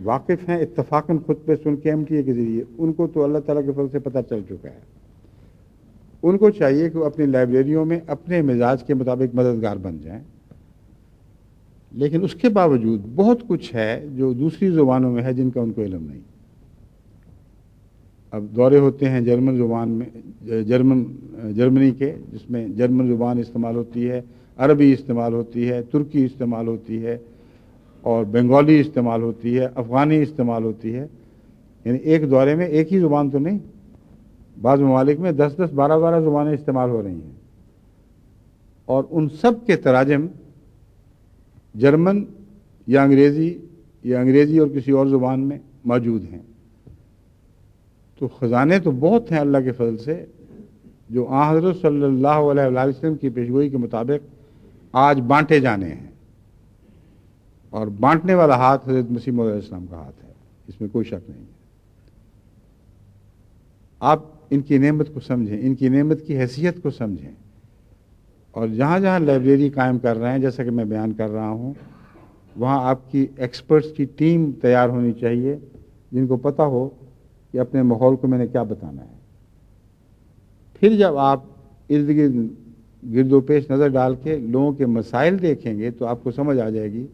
واقف ہیں اتفاقاً خطبے سن کے ایم ٹی اے کے ذریعے، ان کو تو اللہ تعالیٰ کے فضل سے پتہ چل چکا ہے. ان کو چاہیے کہ وہ اپنی لائبریریوں میں اپنے مزاج کے مطابق مددگار بن جائیں. لیکن اس کے باوجود بہت کچھ ہے جو دوسری زبانوں میں ہے جن کا ان کو علم نہیں. اب دورے ہوتے ہیں جرمن زبان میں، جرمنی کے، جس میں جرمن زبان استعمال ہوتی ہے، عربی استعمال ہوتی ہے، ترکی استعمال ہوتی ہے اور بنگالی استعمال ہوتی ہے، افغانی استعمال ہوتی ہے. یعنی ایک دورے میں ایک ہی زبان تو نہیں، بعض ممالک میں 10 12 زبانیں استعمال ہو رہی ہیں. اور ان سب کے تراجم جرمن یا انگریزی اور کسی اور زبان میں موجود ہیں. تو خزانے تو بہت ہیں اللہ کے فضل سے، جو حضرت صلی اللہ علیہ وسلم کی پیشگوئی کے مطابق آج بانٹے جانے ہیں. اور بانٹنے والا ہاتھ حضرت مسیح موعود علیہ السلام کا ہاتھ ہے، اس میں کوئی شک نہیں ہے. آپ ان کی نعمت کو سمجھیں، ان کی نعمت کی حیثیت کو سمجھیں. اور جہاں جہاں لائبریری قائم کر رہے ہیں، جیسا کہ میں بیان کر رہا ہوں، وہاں آپ کی ایکسپرٹس کی ٹیم تیار ہونی چاہیے جن کو پتہ ہو کہ اپنے ماحول کو میں نے کیا بتانا ہے. پھر جب آپ ارد گرد و پیش نظر ڈال کے لوگوں کے مسائل دیکھیں گے تو آپ کو سمجھ آ جائے گی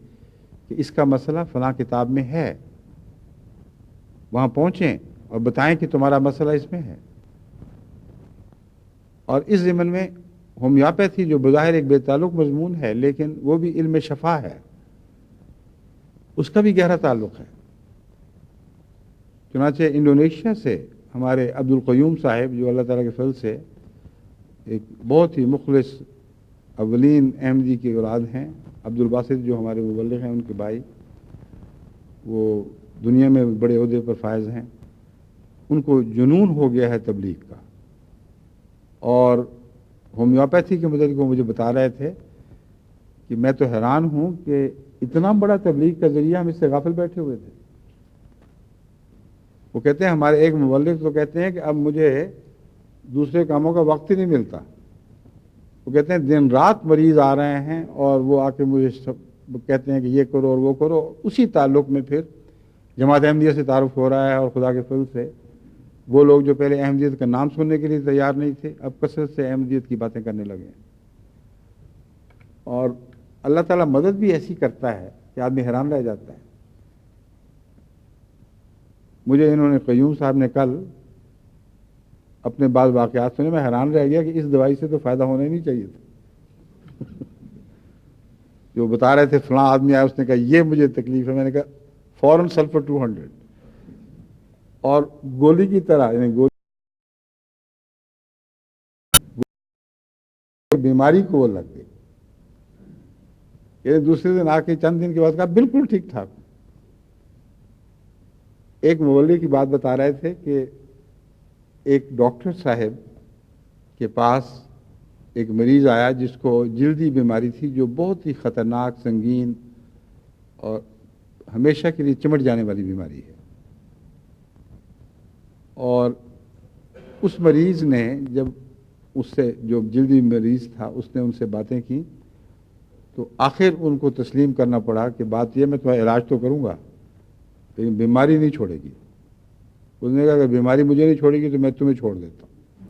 کہ اس کا مسئلہ فلاں کتاب میں ہے. وہاں پہنچیں اور بتائیں کہ تمہارا مسئلہ اس میں ہے. اور اس ضمن میں ہومیوپیتھی جو بظاہر ایک بے تعلق مضمون ہے، لیکن وہ بھی علم شفا ہے، اس کا بھی گہرا تعلق ہے. چنانچہ انڈونیشیا سے ہمارے عبدالقیوم صاحب، جو اللہ تعالیٰ کے فضل سے ایک بہت ہی مخلص اولین احمدی کی اولاد ہیں، عبدالباسط جو ہمارے مبلغ ہیں، ان کے بھائی، وہ دنیا میں بڑے عہدے پر فائز ہیں. ان کو جنون ہو گیا ہے تبلیغ کا، اور ہومیوپیتھی کے متعلق وہ مجھے بتا رہے تھے کہ میں تو حیران ہوں کہ اتنا بڑا تبلیغ کا ذریعہ ہم اس سے غافل بیٹھے ہوئے تھے. وہ کہتے ہیں ہمارے ایک مبلغ تو کہتے ہیں کہ اب مجھے دوسرے کاموں کا وقت ہی نہیں ملتا. وہ کہتے ہیں دن رات مریض آ رہے ہیں اور وہ آ کے مجھے کہتے ہیں کہ یہ کرو اور وہ کرو. اسی تعلق میں پھر جماعت احمدیہ سے تعارف ہو رہا ہے، اور خدا کے فضل سے وہ لوگ جو پہلے احمدیت کا نام سننے کے لیے تیار نہیں تھے، اب کثرت سے احمدیت کی باتیں کرنے لگے ہیں. اور اللہ تعالیٰ مدد بھی ایسی کرتا ہے کہ آدمی حیران رہ جاتا ہے. مجھے انہوں نے قیوم صاحب نے کل اپنے بعض واقعات سنے، میں حیران رہ گیا کہ اس دوائی سے تو فائدہ ہونا ہی نہیں چاہیے تھا. جو بتا رہے تھے فلاں آدمی آیا، اس نے کہا یہ مجھے تکلیف ہے، میں نے کہا فوراً سلفر 200 اور گولی کی طرح، یعنی گولی بیماری کو وہ لگ گئی. یعنی دوسرے دن آ کے چند دن کے بعد کہا بالکل ٹھیک ٹھاک. ایک مولوی کی بات بتا رہے تھے کہ ایک ڈاکٹر صاحب کے پاس ایک مریض آیا جس کو جلدی بیماری تھی، جو بہت ہی خطرناک، سنگین اور ہمیشہ کے لیے چمٹ جانے والی بیماری ہے. اور اس مریض نے جب اس سے جو جلدی مریض تھا اس نے ان سے باتیں کی، تو آخر ان کو تسلیم کرنا پڑا کہ بات یہ میں تمہارا علاج تو کروں گا لیکن بیماری نہیں چھوڑے گی۔ اس نے کہا اگر بیماری مجھے نہیں چھوڑے گی تو میں تمہیں چھوڑ دیتا ہوں،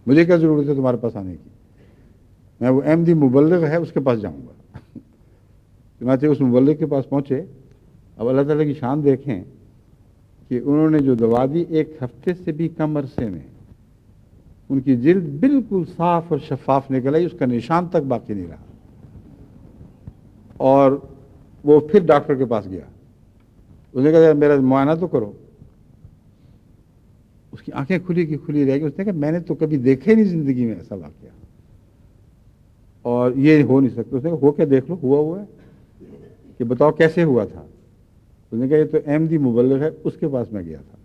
مجھے کیا ضرورت ہے تمہارے پاس آنے کی، میں وہ احمدی مبلغ ہے اس کے پاس جاؤں گا۔ چنانچہ اس مبلغ کے پاس پہنچے۔ اب اللہ تعالیٰ کی شان دیکھیں کہ انہوں نے جو دوا دی 1 ہفتے سے بھی کم عرصے میں ان کی جلد بالکل صاف اور شفاف نکل آئی، اس کا نشان تک باقی نہیں رہا۔ اور وہ پھر ڈاکٹر کے پاس گیا، اس نے کہا میرا معائنہ تو کرو۔ اس کی آنکھیں کھلی کی کھلی رہ گئی۔ اس نے کہا میں نے تو کبھی دیکھے نہیں زندگی میں ایسا واقعہ، اور یہ ہو نہیں سکتا۔ اس نے کہا ہو کے دیکھ لو، ہوا ہے کہ بتاؤ کیسے ہوا تھا۔ اس نے کہا یہ تو احمدی مبلغ ہے، اس کے پاس میں گیا تھا۔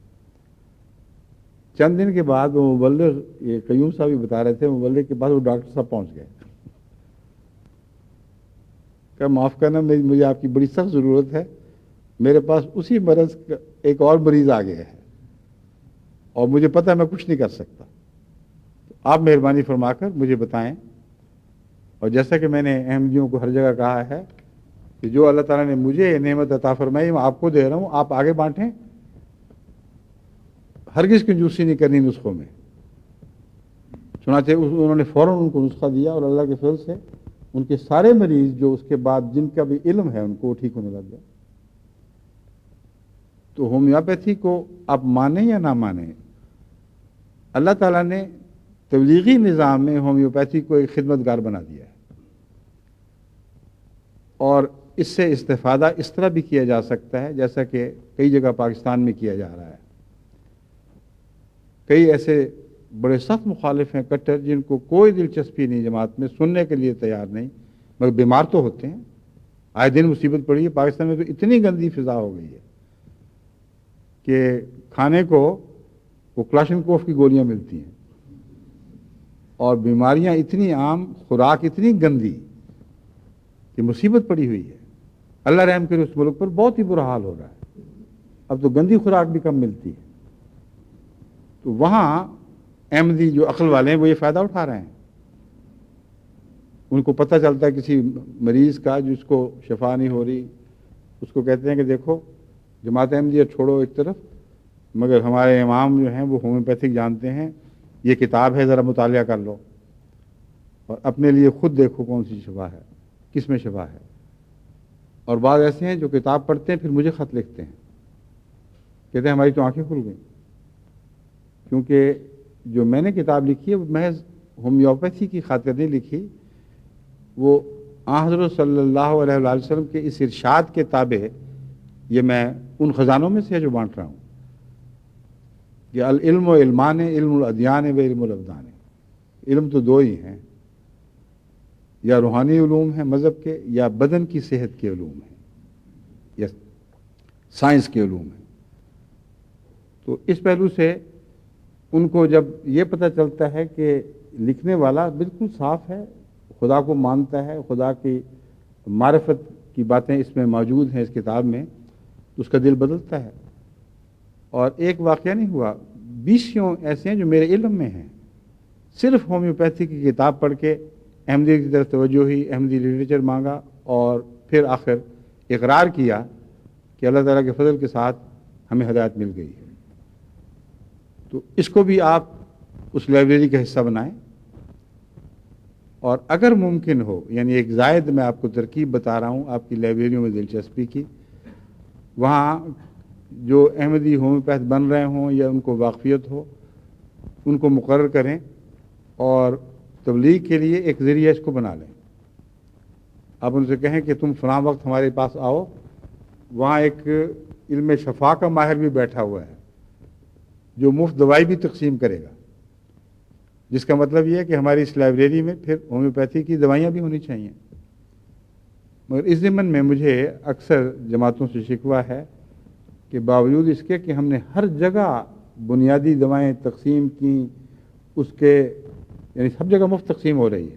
چند دن کے بعد وہ مبلغ، یہ قیوم صاحب بھی بتا رہے تھے، مبلغ کے پاس وہ ڈاکٹر صاحب پہنچ گئے۔ کہ معاف کرنا مجھے آپ کی بڑی سخت ضرورت ہے، میرے پاس اسی مرض کا ایک اور مریض آ گیا ہے اور مجھے پتہ ہے میں کچھ نہیں کر سکتا، آپ مہربانی فرما کر مجھے بتائیں۔ اور جیسا کہ میں نے احمدیوں کو ہر جگہ کہا ہے کہ جو اللہ تعالیٰ نے مجھے یہ نعمت عطا فرمائی میں آپ کو دے رہا ہوں، آپ آگے بانٹیں، ہرگز کنجوسی نہیں کرنی نسخوں میں۔ چنانچہ انہوں نے فوراً ان کو نسخہ دیا اور اللہ کے فضل سے ان کے سارے مریض جو اس کے بعد جن کا بھی علم ہے ان کو ٹھیک ہونے لگ گیا۔ تو ہومیوپیتھی کو آپ مانیں یا نہ مانیں، اللہ تعالیٰ نے تبلیغی نظام میں ہومیوپیتھی کو ایک خدمتگار بنا دیا ہے، اور اس سے استفادہ اس طرح بھی کیا جا سکتا ہے جیسا کہ کئی جگہ پاکستان میں کیا جا رہا ہے۔ کئی ایسے بڑے سخت مخالف ہیں، کٹر، جن کو کوئی دلچسپی نہیں جماعت میں، سننے کے لیے تیار نہیں، مگر بیمار تو ہوتے ہیں، آئے دن مصیبت پڑی ہے۔ پاکستان میں تو اتنی گندی فضا ہو گئی ہے کہ کھانے کو وہ کلاشنکوف کی گولیاں ملتی ہیں، اور بیماریاں اتنی عام، خوراک اتنی گندی کہ مصیبت پڑی ہوئی ہے۔ اللہ رحم کرے، اس ملک پر بہت ہی برا حال ہو رہا ہے، اب تو گندی خوراک بھی کم ملتی ہے۔ تو وہاں احمدی جو عقل والے ہیں وہ یہ فائدہ اٹھا رہے ہیں۔ ان کو پتہ چلتا ہے کسی مریض کا جس کو شفا نہیں ہو رہی، اس کو کہتے ہیں کہ دیکھو جماعت احمدیہ چھوڑو ایک طرف، مگر ہمارے امام جو ہیں وہ ہومیوپیتھک جانتے ہیں، یہ کتاب ہے ذرا مطالعہ کر لو اور اپنے لیے خود دیکھو کون سی شفا ہے، کس میں شفا ہے۔ اور بعض ایسے ہیں جو کتاب پڑھتے ہیں پھر مجھے خط لکھتے ہیں، کہتے ہیں ہماری تو آنکھیں کھل گئیں، کیونکہ جو میں نے کتاب لکھی ہے وہ محض ہومیوپیتھی کی خاطر نہیں لکھی، وہ حضرت صلی اللہ علیہ وآلہ وسلم کے اس ارشاد کے تابع یہ میں ان خزانوں میں سے ہے جو بانٹ رہا ہوں کہ العلم و علمان، علم الادیان و علم الابدان۔ علم تو دو ہی ہیں، یا روحانی علوم ہیں مذہب کے، یا بدن کی صحت کے علوم ہیں، یا سائنس کے علوم ہیں۔ تو اس پہلو سے ان کو جب یہ پتہ چلتا ہے کہ لکھنے والا بالکل صاف ہے، خدا کو مانتا ہے، خدا کی معرفت کی باتیں اس میں موجود ہیں اس کتاب میں، تو اس کا دل بدلتا ہے۔ اور ایک واقعہ نہیں ہوا، 20 ایسے ہیں جو میرے علم میں ہیں، صرف ہومیوپیتھی کی کتاب پڑھ کے احمدی کی طرف توجہ ہوئی، احمدی لٹریچر مانگا، اور پھر آخر اقرار کیا کہ اللہ تعالیٰ کے فضل کے ساتھ ہمیں ہدایت مل گئی ہے۔ تو اس کو بھی آپ اس لائبریری کا حصہ بنائیں، اور اگر ممکن ہو، یعنی ایک زائد میں آپ کو ترکیب بتا رہا ہوں آپ کی لائبریریوں میں دلچسپی کی، وہاں جو احمدی ہومیوپیتھ بن رہے ہوں یا ان کو واقفیت ہو، ان کو مقرر کریں اور تبلیغ کے لیے ایک ذریعہ اس کو بنا لیں۔ آپ ان سے کہیں کہ تم فلاں وقت ہمارے پاس آؤ، وہاں ایک علم شفا کا ماہر بھی بیٹھا ہوا ہے جو مفت دوائی بھی تقسیم کرے گا، جس کا مطلب یہ ہے کہ ہماری اس لائبریری میں پھر ہومیوپیتھی کی دوائیاں بھی ہونی چاہیے۔ مگر اس ضمن میں مجھے اکثر جماعتوں سے شکوہ ہے کہ باوجود اس کے کہ ہم نے ہر جگہ بنیادی دوائیں تقسیم کی، اس کے یعنی سب جگہ مفت تقسیم ہو رہی ہے،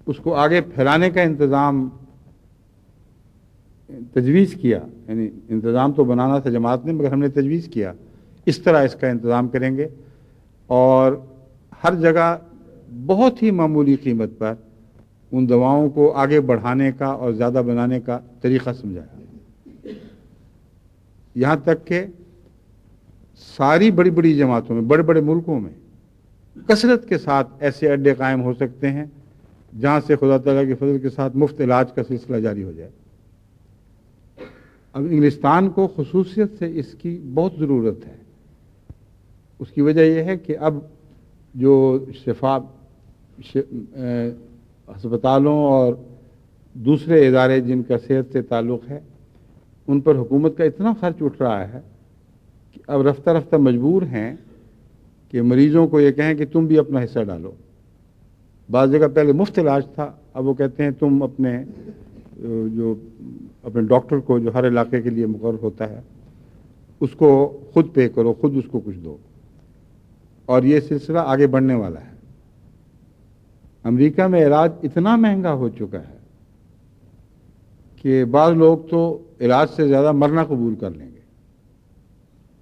اس کو آگے پھیلانے کا انتظام تجویز کیا، یعنی انتظام تو بنانا تھا جماعت نے، مگر ہم نے تجویز کیا اس طرح اس کا انتظام کریں گے، اور ہر جگہ بہت ہی معمولی قیمت پر ان دواؤں کو آگے بڑھانے کا اور زیادہ بنانے کا طریقہ سمجھایا، یہاں تک کہ ساری بڑی بڑی جماعتوں میں، بڑے بڑے ملکوں میں کثرت کے ساتھ ایسے اڈے قائم ہو سکتے ہیں جہاں سے خدا تعالیٰ کے فضل کے ساتھ مفت علاج کا سلسلہ جاری ہو جائے۔ اب انگلستان کو خصوصیت سے اس کی بہت ضرورت ہے۔ اس کی وجہ یہ ہے کہ اب جو ہسپتالوں اور دوسرے ادارے جن کا صحت سے تعلق ہے، ان پر حکومت کا اتنا خرچ اٹھ رہا ہے کہ اب رفتہ رفتہ مجبور ہیں کہ مریضوں کو یہ کہیں کہ تم بھی اپنا حصہ ڈالو۔ بعض جگہ پہلے مفت علاج تھا، اب وہ کہتے ہیں تم اپنے ڈاکٹر کو جو ہر علاقے کے لیے مقرر ہوتا ہے اس کو خود پے کرو، خود اس کو کچھ دو، اور یہ سلسلہ آگے بڑھنے والا ہے۔ امریکہ میں علاج اتنا مہنگا ہو چکا ہے کہ بعض لوگ تو علاج سے زیادہ مرنا قبول کر لیں گے،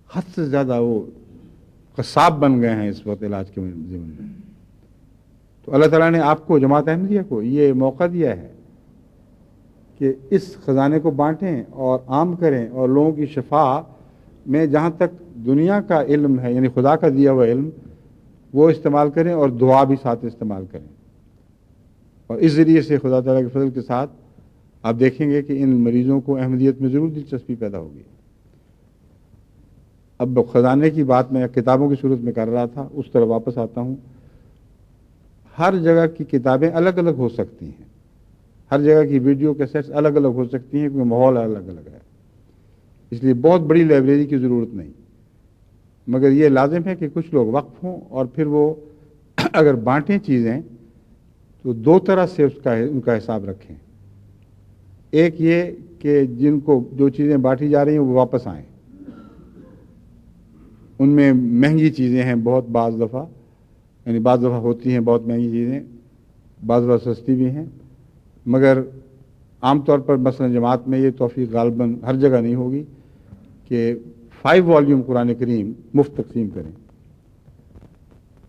حد سے زیادہ وہ قصاب بن گئے ہیں اس وقت علاج کے ضمن میں۔ تو اللہ تعالیٰ نے آپ کو، جماعت احمدیہ کو، یہ موقع دیا ہے کہ اس خزانے کو بانٹیں اور عام کریں، اور لوگوں کی شفا میں جہاں تک دنیا کا علم ہے، یعنی خدا کا دیا ہوا علم، وہ استعمال کریں اور دعا بھی ساتھ استعمال کریں۔ اور اس ذریعے سے خدا تعالیٰ کے فضل کے ساتھ آپ دیکھیں گے کہ ان مریضوں کو احمدیت میں ضرور دلچسپی پیدا ہوگی۔ اب خزانے کی بات میں کتابوں کی صورت میں کر رہا تھا، اس طرح واپس آتا ہوں۔ ہر جگہ کی کتابیں الگ الگ ہو سکتی ہیں، ہر جگہ کی ویڈیو کیسٹس الگ الگ ہو سکتی ہیں کیونکہ ماحول الگ الگ ہے، اس لیے بہت بڑی لائبریری کی ضرورت نہیں، مگر یہ لازم ہے کہ کچھ لوگ وقف ہوں اور پھر وہ اگر بانٹیں چیزیں تو دو طرح سے ان کا حساب رکھیں۔ ایک یہ کہ جن کو جو چیزیں بانٹی جا رہی ہیں وہ واپس آئیں، ان میں مہنگی چیزیں ہیں بہت، بعض دفعہ ہوتی ہیں بہت مہنگی چیزیں، بعض دفعہ سستی بھی ہیں، مگر عام طور پر مثلا جماعت میں یہ توفیق غالباً ہر جگہ نہیں ہوگی کہ 5 والیوم قرآن کریم مفت تقسیم کریں۔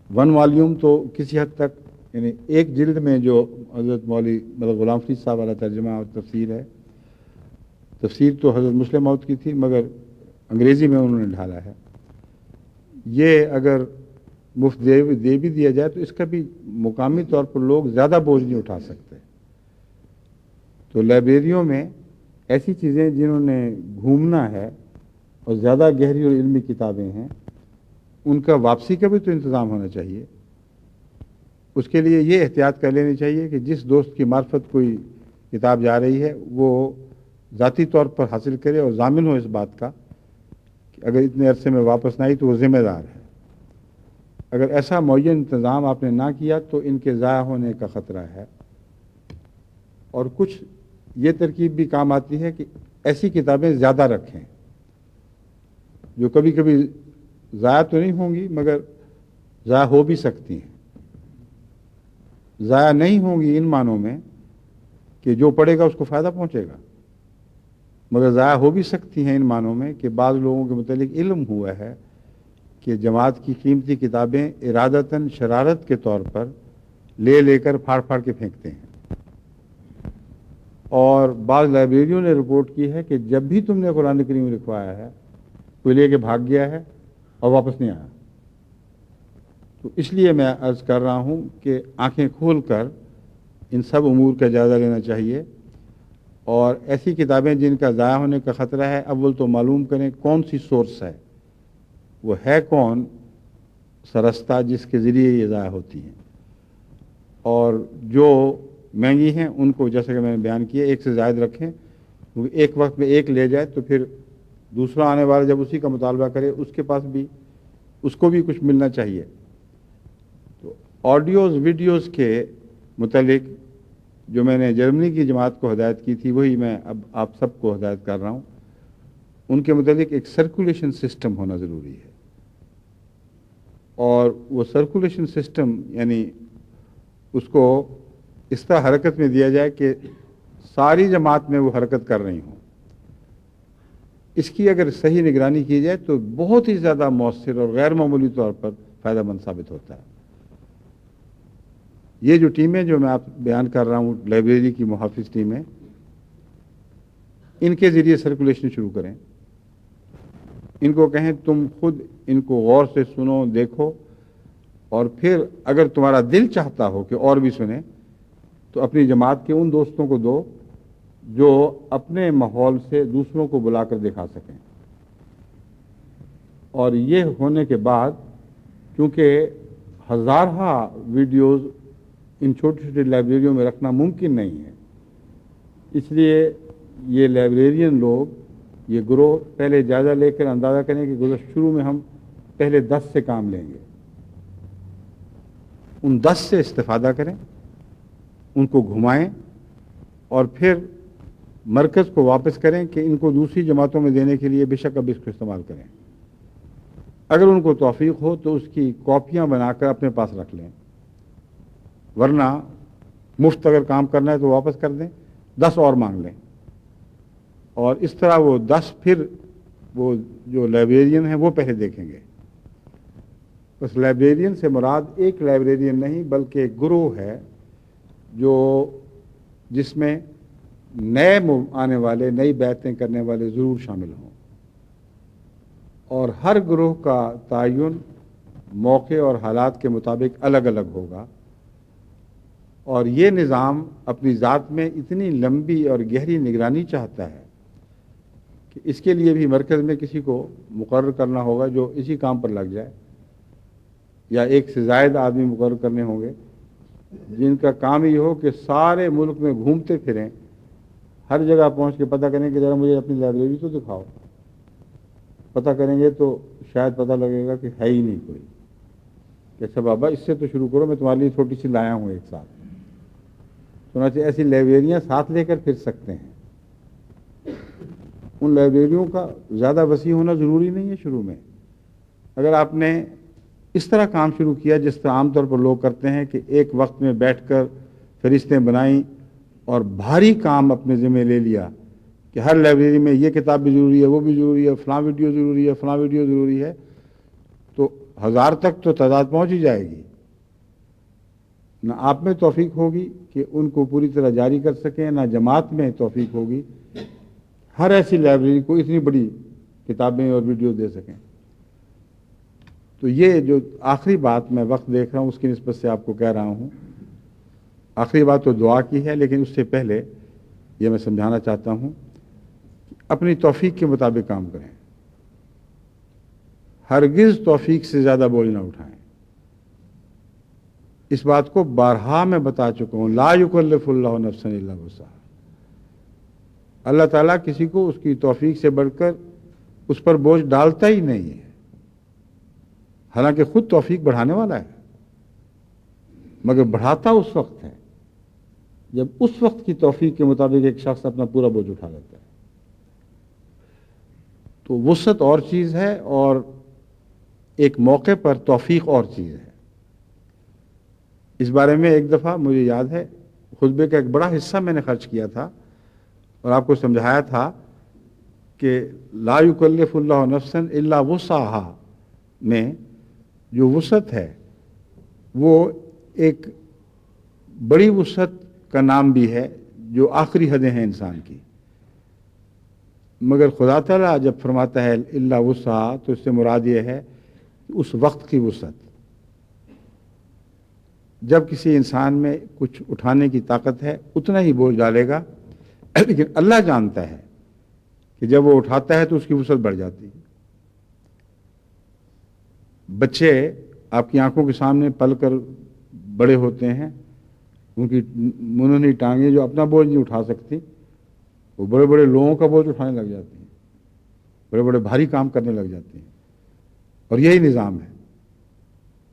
1 والیوم تو کسی حد تک، یعنی ایک جلد میں جو حضرت مولوی غلام فرید صاحب والا ترجمہ اور تفسیر ہے، تفسیر تو حضرت مسلم موعود کی تھی مگر انگریزی میں انہوں نے ڈھالا ہے، یہ اگر مفت دے بھی دیا جائے تو اس کا بھی مقامی طور پر لوگ زیادہ بوجھ نہیں اٹھا سکتے۔ تو لائبریریوں میں ایسی چیزیں جنہوں نے گھومنا ہے اور زیادہ گہری اور علمی کتابیں ہیں، ان کا واپسی کا بھی تو انتظام ہونا چاہیے۔ اس کے لیے یہ احتیاط کر لینی چاہیے کہ جس دوست کی معرفت کوئی کتاب جا رہی ہے وہ ذاتی طور پر حاصل کرے اور ضامن ہو اس بات کا کہ اگر اتنے عرصے میں واپس نہ آئی تو وہ ذمہ دار ہے۔ اگر ایسا معین انتظام آپ نے نہ کیا تو ان کے ضائع ہونے کا خطرہ ہے۔ اور کچھ یہ ترکیب بھی کام آتی ہے کہ ایسی کتابیں زیادہ رکھیں جو کبھی کبھی ضائع تو نہیں ہوں گی مگر ضائع ہو بھی سکتی ہیں۔ ضائع نہیں ہوں گی ان معنوں میں کہ جو پڑھے گا اس کو فائدہ پہنچے گا، مگر ضائع ہو بھی سکتی ہیں ان معنوں میں کہ بعض لوگوں کے متعلق علم ہوا ہے کہ جماعت کی قیمتی کتابیں ارادتاً شرارت کے طور پر لے کر پھاڑ پھاڑ کے پھینکتے ہیں۔ اور بعض لائبریریوں نے رپورٹ کی ہے کہ جب بھی تم نے قرآن کریم لکھوایا ہے کوئی لے کے بھاگ گیا ہے اور واپس نہیں آیا۔ تو اس لیے میں عرض کر رہا ہوں کہ آنکھیں کھول کر ان سب امور کا جائزہ لینا چاہیے، اور ایسی کتابیں جن کا ضائع ہونے کا خطرہ ہے اول تو معلوم کریں کون سی سورس ہے، وہ ہے کون سرستہ جس کے ذریعے یہ ضائع ہوتی ہیں، اور جو مہنگی ہیں ان کو جیسا کہ میں نے بیان کیا ایک سے زائد رکھیں، کیونکہ ایک وقت میں ایک لے جائے تو پھر دوسرا آنے والا جب اسی کا مطالبہ کرے اس کے پاس بھی اس کو بھی کچھ ملنا چاہیے۔ تو آڈیوز ویڈیوز کے متعلق جو میں نے جرمنی کی جماعت کو ہدایت کی تھی وہی میں اب آپ سب کو ہدایت کر رہا ہوں، ان کے متعلق ایک سرکولیشن سسٹم ہونا ضروری ہے، اور وہ سرکولیشن سسٹم یعنی اس کو اس طرح حرکت میں دیا جائے کہ ساری جماعت میں وہ حرکت کر رہی ہوں۔ اس کی اگر صحیح نگرانی کی جائے تو بہت ہی زیادہ مؤثر اور غیر معمولی طور پر فائدہ مند ثابت ہوتا ہے۔ یہ جو ٹیمیں جو میں آپ بیان کر رہا ہوں لائبریری کی محافظ ٹیمیں، ان کے ذریعے سرکولیشن شروع کریں، ان کو کہیں تم خود ان کو غور سے سنو دیکھو، اور پھر اگر تمہارا دل چاہتا ہو کہ اور بھی سنیں تو اپنی جماعت کے ان دوستوں کو دو جو اپنے ماحول سے دوسروں کو بلا کر دکھا سکیں۔ اور یہ ہونے کے بعد کیونکہ ہزارہ ویڈیوز ان چھوٹی چھوٹی لائبریریوں میں رکھنا ممکن نہیں ہے، اس لیے یہ لائبریرین لوگ یہ گروہ پہلے جائزہ لے کر اندازہ کریں کہ گزشتہ شروع میں ہم پہلے 10 سے کام لیں گے، ان 10 سے استفادہ کریں، ان کو گھمائیں اور پھر مرکز کو واپس کریں کہ ان کو دوسری جماعتوں میں دینے کے لیے بے شک اب اس کو استعمال کریں۔ اگر ان کو توفیق ہو تو اس کی کاپیاں بنا کر اپنے پاس رکھ لیں، ورنہ مفت اگر کام کرنا ہے تو واپس کر دیں، 10 اور مانگ لیں، اور اس طرح وہ 10 پھر وہ جو لائبریرین ہیں وہ پہلے دیکھیں گے۔ بس لائبریرین سے مراد ایک لائبریرین نہیں بلکہ ایک گروہ ہے جو جس میں نئے آنے والے نئی بیعتیں کرنے والے ضرور شامل ہوں، اور ہر گروہ کا تعین موقع اور حالات کے مطابق الگ الگ ہوگا، اور یہ نظام اپنی ذات میں اتنی لمبی اور گہری نگرانی چاہتا ہے کہ اس کے لیے بھی مرکز میں کسی کو مقرر کرنا ہوگا جو اسی کام پر لگ جائے، یا ایک سے زائد آدمی مقرر کرنے ہوں گے جن کا کام یہ ہو کہ سارے ملک میں گھومتے پھریں، ہر جگہ پہنچ کے پتہ کریں کہ ذرا مجھے اپنی لائبریری تو دکھاؤ۔ پتہ کریں گے تو شاید پتہ لگے گا کہ ہے ہی نہیں کوئی، کہ اچھا بابا اس سے تو شروع کرو، میں تمہارے لیے چھوٹی سی لایا ہوں ایک ساتھ۔ چنانچہ ایسی لائبریریاں ساتھ لے کر پھر سکتے ہیں۔ ان لائبریریوں کا زیادہ وسیع ہونا ضروری نہیں ہے شروع میں۔ اگر آپ نے اس طرح کام شروع کیا جس طرح عام طور پر لوگ کرتے ہیں کہ ایک وقت میں بیٹھ کر فہرستیں بنائیں اور بھاری کام اپنے ذمہ لے لیا کہ ہر لائبریری میں یہ کتاب بھی ضروری ہے، وہ بھی ضروری ہے، فلاں ویڈیو ضروری ہے، فلاں ویڈیو ضروری ہے، تو 1000 تک تو تعداد پہنچ ہی جائے گی۔ نہ آپ میں توفیق ہوگی کہ ان کو پوری طرح جاری کر سکیں، نہ جماعت میں توفیق ہوگی ہر ایسی لائبریری کو اتنی بڑی کتابیں اور ویڈیو دے سکیں۔ تو یہ جو آخری بات میں وقت دیکھ رہا ہوں اس کی نسبت سے آپ کو کہہ رہا ہوں، آخری بات تو دعا کی ہے، لیکن اس سے پہلے یہ میں سمجھانا چاہتا ہوں کہ اپنی توفیق کے مطابق کام کریں، ہرگز توفیق سے زیادہ بوجھ نہ اٹھائیں۔ اس بات کو بارہا میں بتا چکا ہوں، لا یکلف اللہ نفسا الا وسعہا۔ اللہ تعالیٰ کسی کو اس کی توفیق سے بڑھ کر اس پر بوجھ ڈالتا ہی نہیں ہے، حالانکہ خود توفیق بڑھانے والا ہے، مگر بڑھاتا اس وقت ہے جب اس وقت کی توفیق کے مطابق ایک شخص اپنا پورا بوجھ اٹھا لیتا ہے۔ تو وسعت اور چیز ہے اور ایک موقع پر توفیق اور چیز ہے۔ اس بارے میں ایک دفعہ مجھے یاد ہے خطبے کا ایک بڑا حصہ میں نے خرچ کیا تھا اور آپ کو سمجھایا تھا کہ لا یکلف اللہ نفسا الا وسعہا میں جو وسعت ہے وہ ایک بڑی وسعت کا نام بھی ہے جو آخری حدیں ہیں انسان کی، مگر خدا تعالیٰ جب فرماتا ہے الا وسعہا تو اس سے مراد یہ ہے اس وقت کی وسعت۔ جب کسی انسان میں کچھ اٹھانے کی طاقت ہے اتنا ہی بوجھ ڈالے گا، لیکن اللہ جانتا ہے کہ جب وہ اٹھاتا ہے تو اس کی وسعت بڑھ جاتی ہے۔ بچے آپ کی آنکھوں کے سامنے پل کر بڑے ہوتے ہیں، ان کی منونی ٹانگیں جو اپنا بوجھ نہیں اٹھا سکتی وہ بڑے بڑے لوگوں کا بوجھ اٹھانے لگ جاتی ہیں، بڑے بڑے بھاری کام کرنے لگ جاتی ہیں۔ اور یہی نظام ہے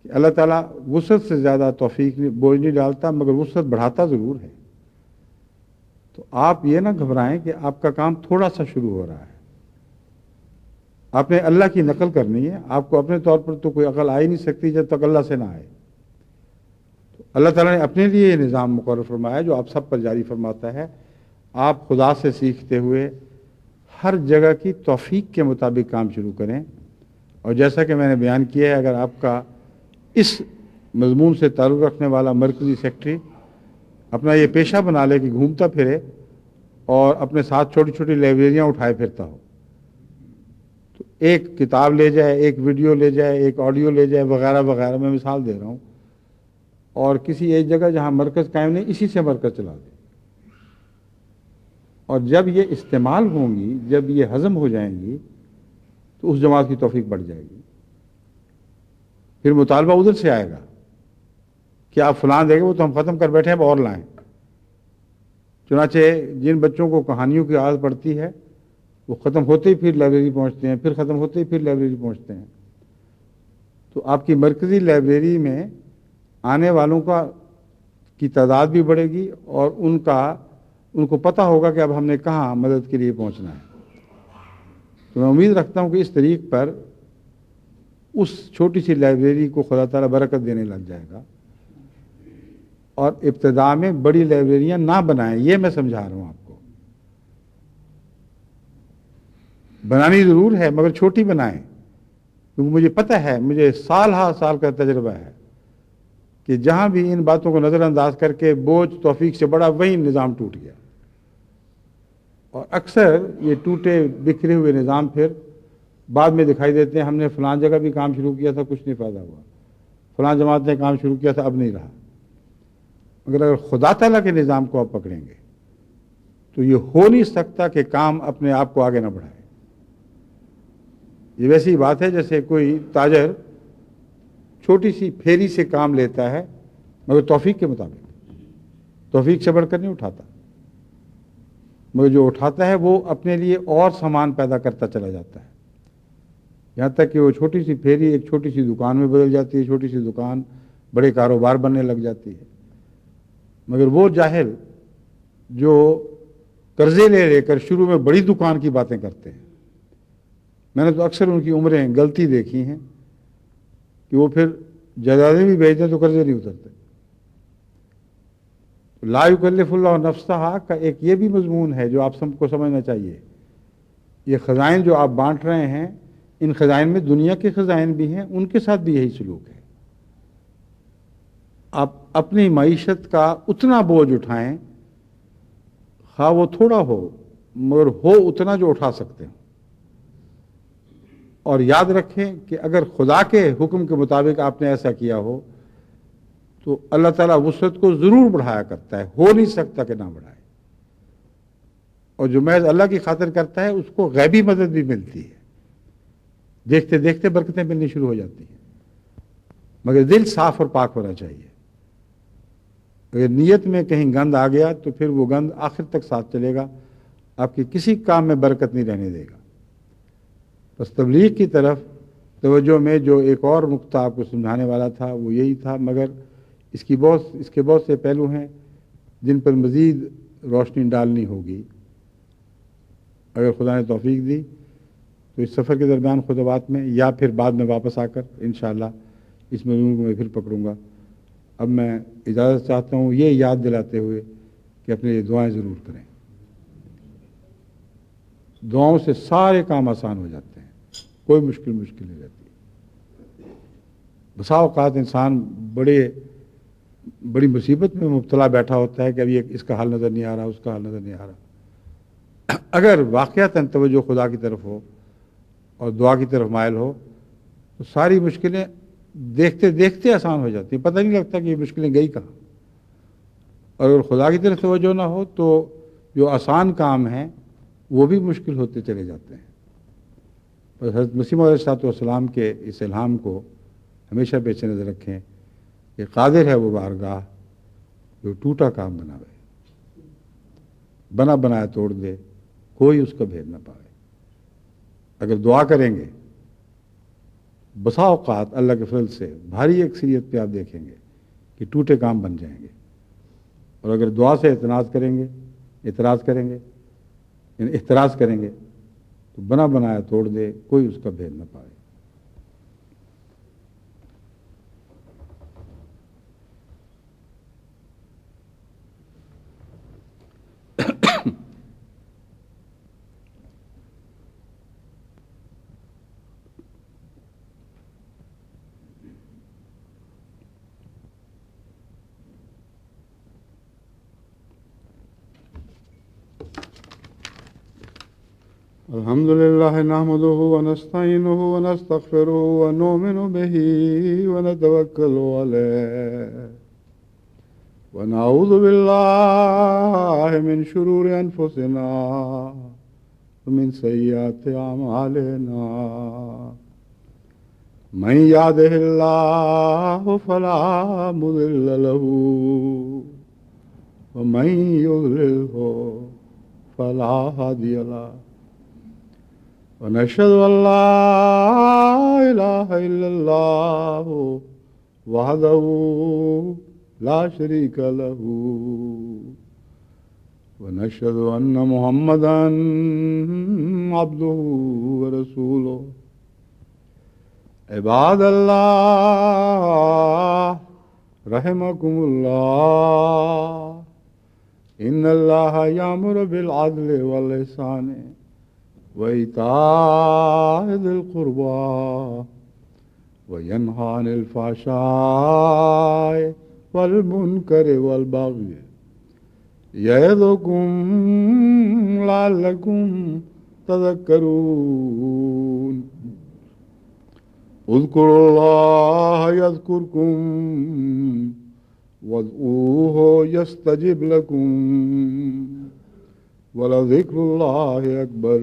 کہ اللہ تعالیٰ وسعت سے زیادہ توفیق بوجھ نہیں ڈالتا مگر وسعت بڑھاتا ضرور ہے۔ تو آپ یہ نہ گھبرائیں کہ آپ کا کام تھوڑا سا شروع ہو رہا ہے، آپ نے اللہ کی نقل کرنی ہے، آپ کو اپنے طور پر تو کوئی عقل آ ہی نہیں سکتی جب تک اللہ سے نہ آئے۔ تو اللہ تعالیٰ نے اپنے لیے یہ نظام مقرر فرمایا جو آپ سب پر جاری فرماتا ہے۔ آپ خدا سے سیکھتے ہوئے ہر جگہ کی توفیق کے مطابق کام شروع کریں، اور جیسا کہ میں نے بیان کیا ہے اگر آپ کا اس مضمون سے تعلق رکھنے والا مرکزی سیکٹری اپنا یہ پیشہ بنا لے کہ گھومتا پھرے اور اپنے ساتھ چھوٹی چھوٹی لائبریریاں اٹھائے پھرتا ہو، تو ایک کتاب لے جائے، ایک ویڈیو لے جائے، ایک آڈیو لے جائے، وغیرہ وغیرہ، میں مثال دے رہا ہوں، اور کسی ایک جگہ جہاں مرکز قائم نہیں اسی سے مرکز چلا دے، اور جب یہ استعمال ہوں گی، جب یہ ہضم ہو جائیں گی، تو اس جماعت کی توفیق بڑھ جائے گی۔ پھر مطالبہ ادھر سے آئے گا کہ آپ فلاں دیں گے، وہ تو ہم ختم کر بیٹھے ہیں، اب اور لائیں۔ چنانچہ جن بچوں کو کہانیوں کی عادت پڑتی ہے وہ ختم ہوتے ہی پھر لائبریری پہنچتے ہیں، پھر ختم ہوتے ہی پھر لائبریری پہنچتے ہیں۔ تو آپ کی مرکزی لائبریری میں آنے والوں کی تعداد بھی بڑھے گی، اور ان کو پتہ ہوگا کہ اب ہم نے کہاں مدد کے لیے پہنچنا ہے۔ تو میں امید رکھتا ہوں کہ اس طریق پر اس چھوٹی سی لائبریری کو خدا تعالیٰ برکت دینے لگ جائے گا، اور ابتدا میں بڑی لائبریریاں نہ بنائیں، یہ میں سمجھا رہا ہوں آپ کو۔ بنانی ضرور ہے مگر چھوٹی بنائیں، کیونکہ مجھے پتہ ہے، مجھے سال ہا سال کا تجربہ ہے کہ جہاں بھی ان باتوں کو نظر انداز کر کے بوجھ توفیق سے بڑا، وہی نظام ٹوٹ گیا۔ اور اکثر یہ ٹوٹے بکھرے ہوئے نظام پھر بعد میں دکھائی دیتے ہیں، ہم نے فلاں جگہ بھی کام شروع کیا تھا، کچھ نہیں فائدہ ہوا، فلاں جماعت نے کام شروع کیا تھا، اب نہیں رہا۔ مگر اگر خدا تعالیٰ کے نظام کو آپ پکڑیں گے تو یہ ہو نہیں سکتا کہ کام اپنے آپ کو آگے نہ بڑھائے۔ یہ ویسی بات ہے جیسے کوئی تاجر چھوٹی سی پھیری سے کام لیتا ہے، مگر توفیق کے مطابق، توفیق سے بڑھ کر نہیں اٹھاتا، مگر جو اٹھاتا ہے وہ اپنے لیے اور سامان پیدا کرتا چلا جاتا ہے، یہاں تک کہ وہ چھوٹی سی پھیری ایک چھوٹی سی دکان میں بدل جاتی ہے، چھوٹی سی دکان بڑے کاروبار بننے لگ جاتی ہے۔ مگر وہ جاہل جو قرضے لے کر شروع میں بڑی دکان کی باتیں کرتے ہیں، میں نے تو اکثر ان کی عمریں غلطی دیکھی ہیں کہ وہ پھر جائیدادیں بھی بیچ دیں تو قرضے نہیں اترتے۔ لا یکلف اللہ نفسہا کا ایک یہ بھی مضمون ہے جو آپ سب کو سمجھنا چاہیے۔ یہ خزائن جو آپ بانٹ رہے ہیں، ان خزائن میں دنیا کے خزائن بھی ہیں، ان کے ساتھ بھی یہی سلوک ہے۔ آپ اپنی معیشت کا اتنا بوجھ اٹھائیں، خواہ وہ تھوڑا ہو مگر ہو اتنا جو اٹھا سکتے ہیں، اور یاد رکھیں کہ اگر خدا کے حکم کے مطابق آپ نے ایسا کیا ہو تو اللہ تعالیٰ وسعت کو ضرور بڑھایا کرتا ہے، ہو نہیں سکتا کہ نہ بڑھائے۔ اور جو محض اللہ کی خاطر کرتا ہے اس کو غیبی مدد بھی ملتی ہے، دیکھتے دیکھتے برکتیں ملنی شروع ہو جاتی ہیں، مگر دل صاف اور پاک ہونا چاہیے۔ اگر نیت میں کہیں گند آ گیا تو پھر وہ گند آخر تک ساتھ چلے گا، آپ کی کسی کام میں برکت نہیں رہنے دے گا۔ بس تبلیغ کی طرف توجہ میں جو ایک اور نقطہ آپ کو سمجھانے والا تھا وہ یہی تھا، مگر اس کے بہت سے پہلو ہیں جن پر مزید روشنی ڈالنی ہوگی۔ اگر خدا نے توفیق دی تو اس سفر کے درمیان خطبات میں یا پھر بعد میں واپس آ کر انشاءاللہ اس مضمون کو میں پھر پکڑوں گا۔ اب میں اجازت چاہتا ہوں یہ یاد دلاتے ہوئے کہ اپنے لیے دعائیں ضرور کریں۔ دعاؤں سے سارے کام آسان ہو جاتے ہیں، کوئی مشکل نہیں رہتی۔ بسا اوقات انسان بڑی مصیبت میں مبتلا بیٹھا ہوتا ہے کہ ابھی اس کا حل نظر نہیں آ رہا، اس کا حل نظر نہیں آ رہا۔ اگر واقعتاً توجہ خدا کی طرف ہو اور دعا کی طرف مائل ہو تو ساری مشکلیں دیکھتے دیکھتے آسان ہو جاتی ہیں، پتہ نہیں لگتا کہ یہ مشکلیں گئی کہاں۔ اور اگر خدا کی طرف توجہ نہ ہو تو جو آسان کام ہیں وہ بھی مشکل ہوتے چلے جاتے ہیں۔ پر حضرت مسیح موعود علیہ السلام کے اس الہام کو ہمیشہ پیش نظر رکھیں کہ قادر ہے وہ بارگاہ جو ٹوٹا کام بناوے، بنا بنایا توڑ دے، کوئی اس کا بھید نہ پائے۔ اگر دعا کریں گے بسا اوقات اللہ کے فضل سے بھاری اکثریت پہ آپ دیکھیں گے کہ ٹوٹے کام بن جائیں گے، اور اگر دعا سے اعتراض کریں گے تو بنا بنایا توڑ دے، کوئی اس کا بھید نہ پائے۔ الحمد لله نحمده ونستعينه ونستغفره ونؤمن به ونتوكل عليه ونعوذ بالله من شرور أنفسنا ومن سيئات أعمالنا من يهده الله فلا مضل له ومن يضلله فلا هادي له ونشهد أن لا إله إلا الله وحده لا شريك له ونشهد أن محمدا عبده ورسوله عباد الله رحمكم الله إن الله يأمر بالعدل والإحسان وإيتاء ذي القربى وينهى عن الفحشاء والمنكر والبغي يعظكم لعلكم تذكرون اذكروا الله يذكركم وادعوه يستجب لكم ولذكر الله أكبر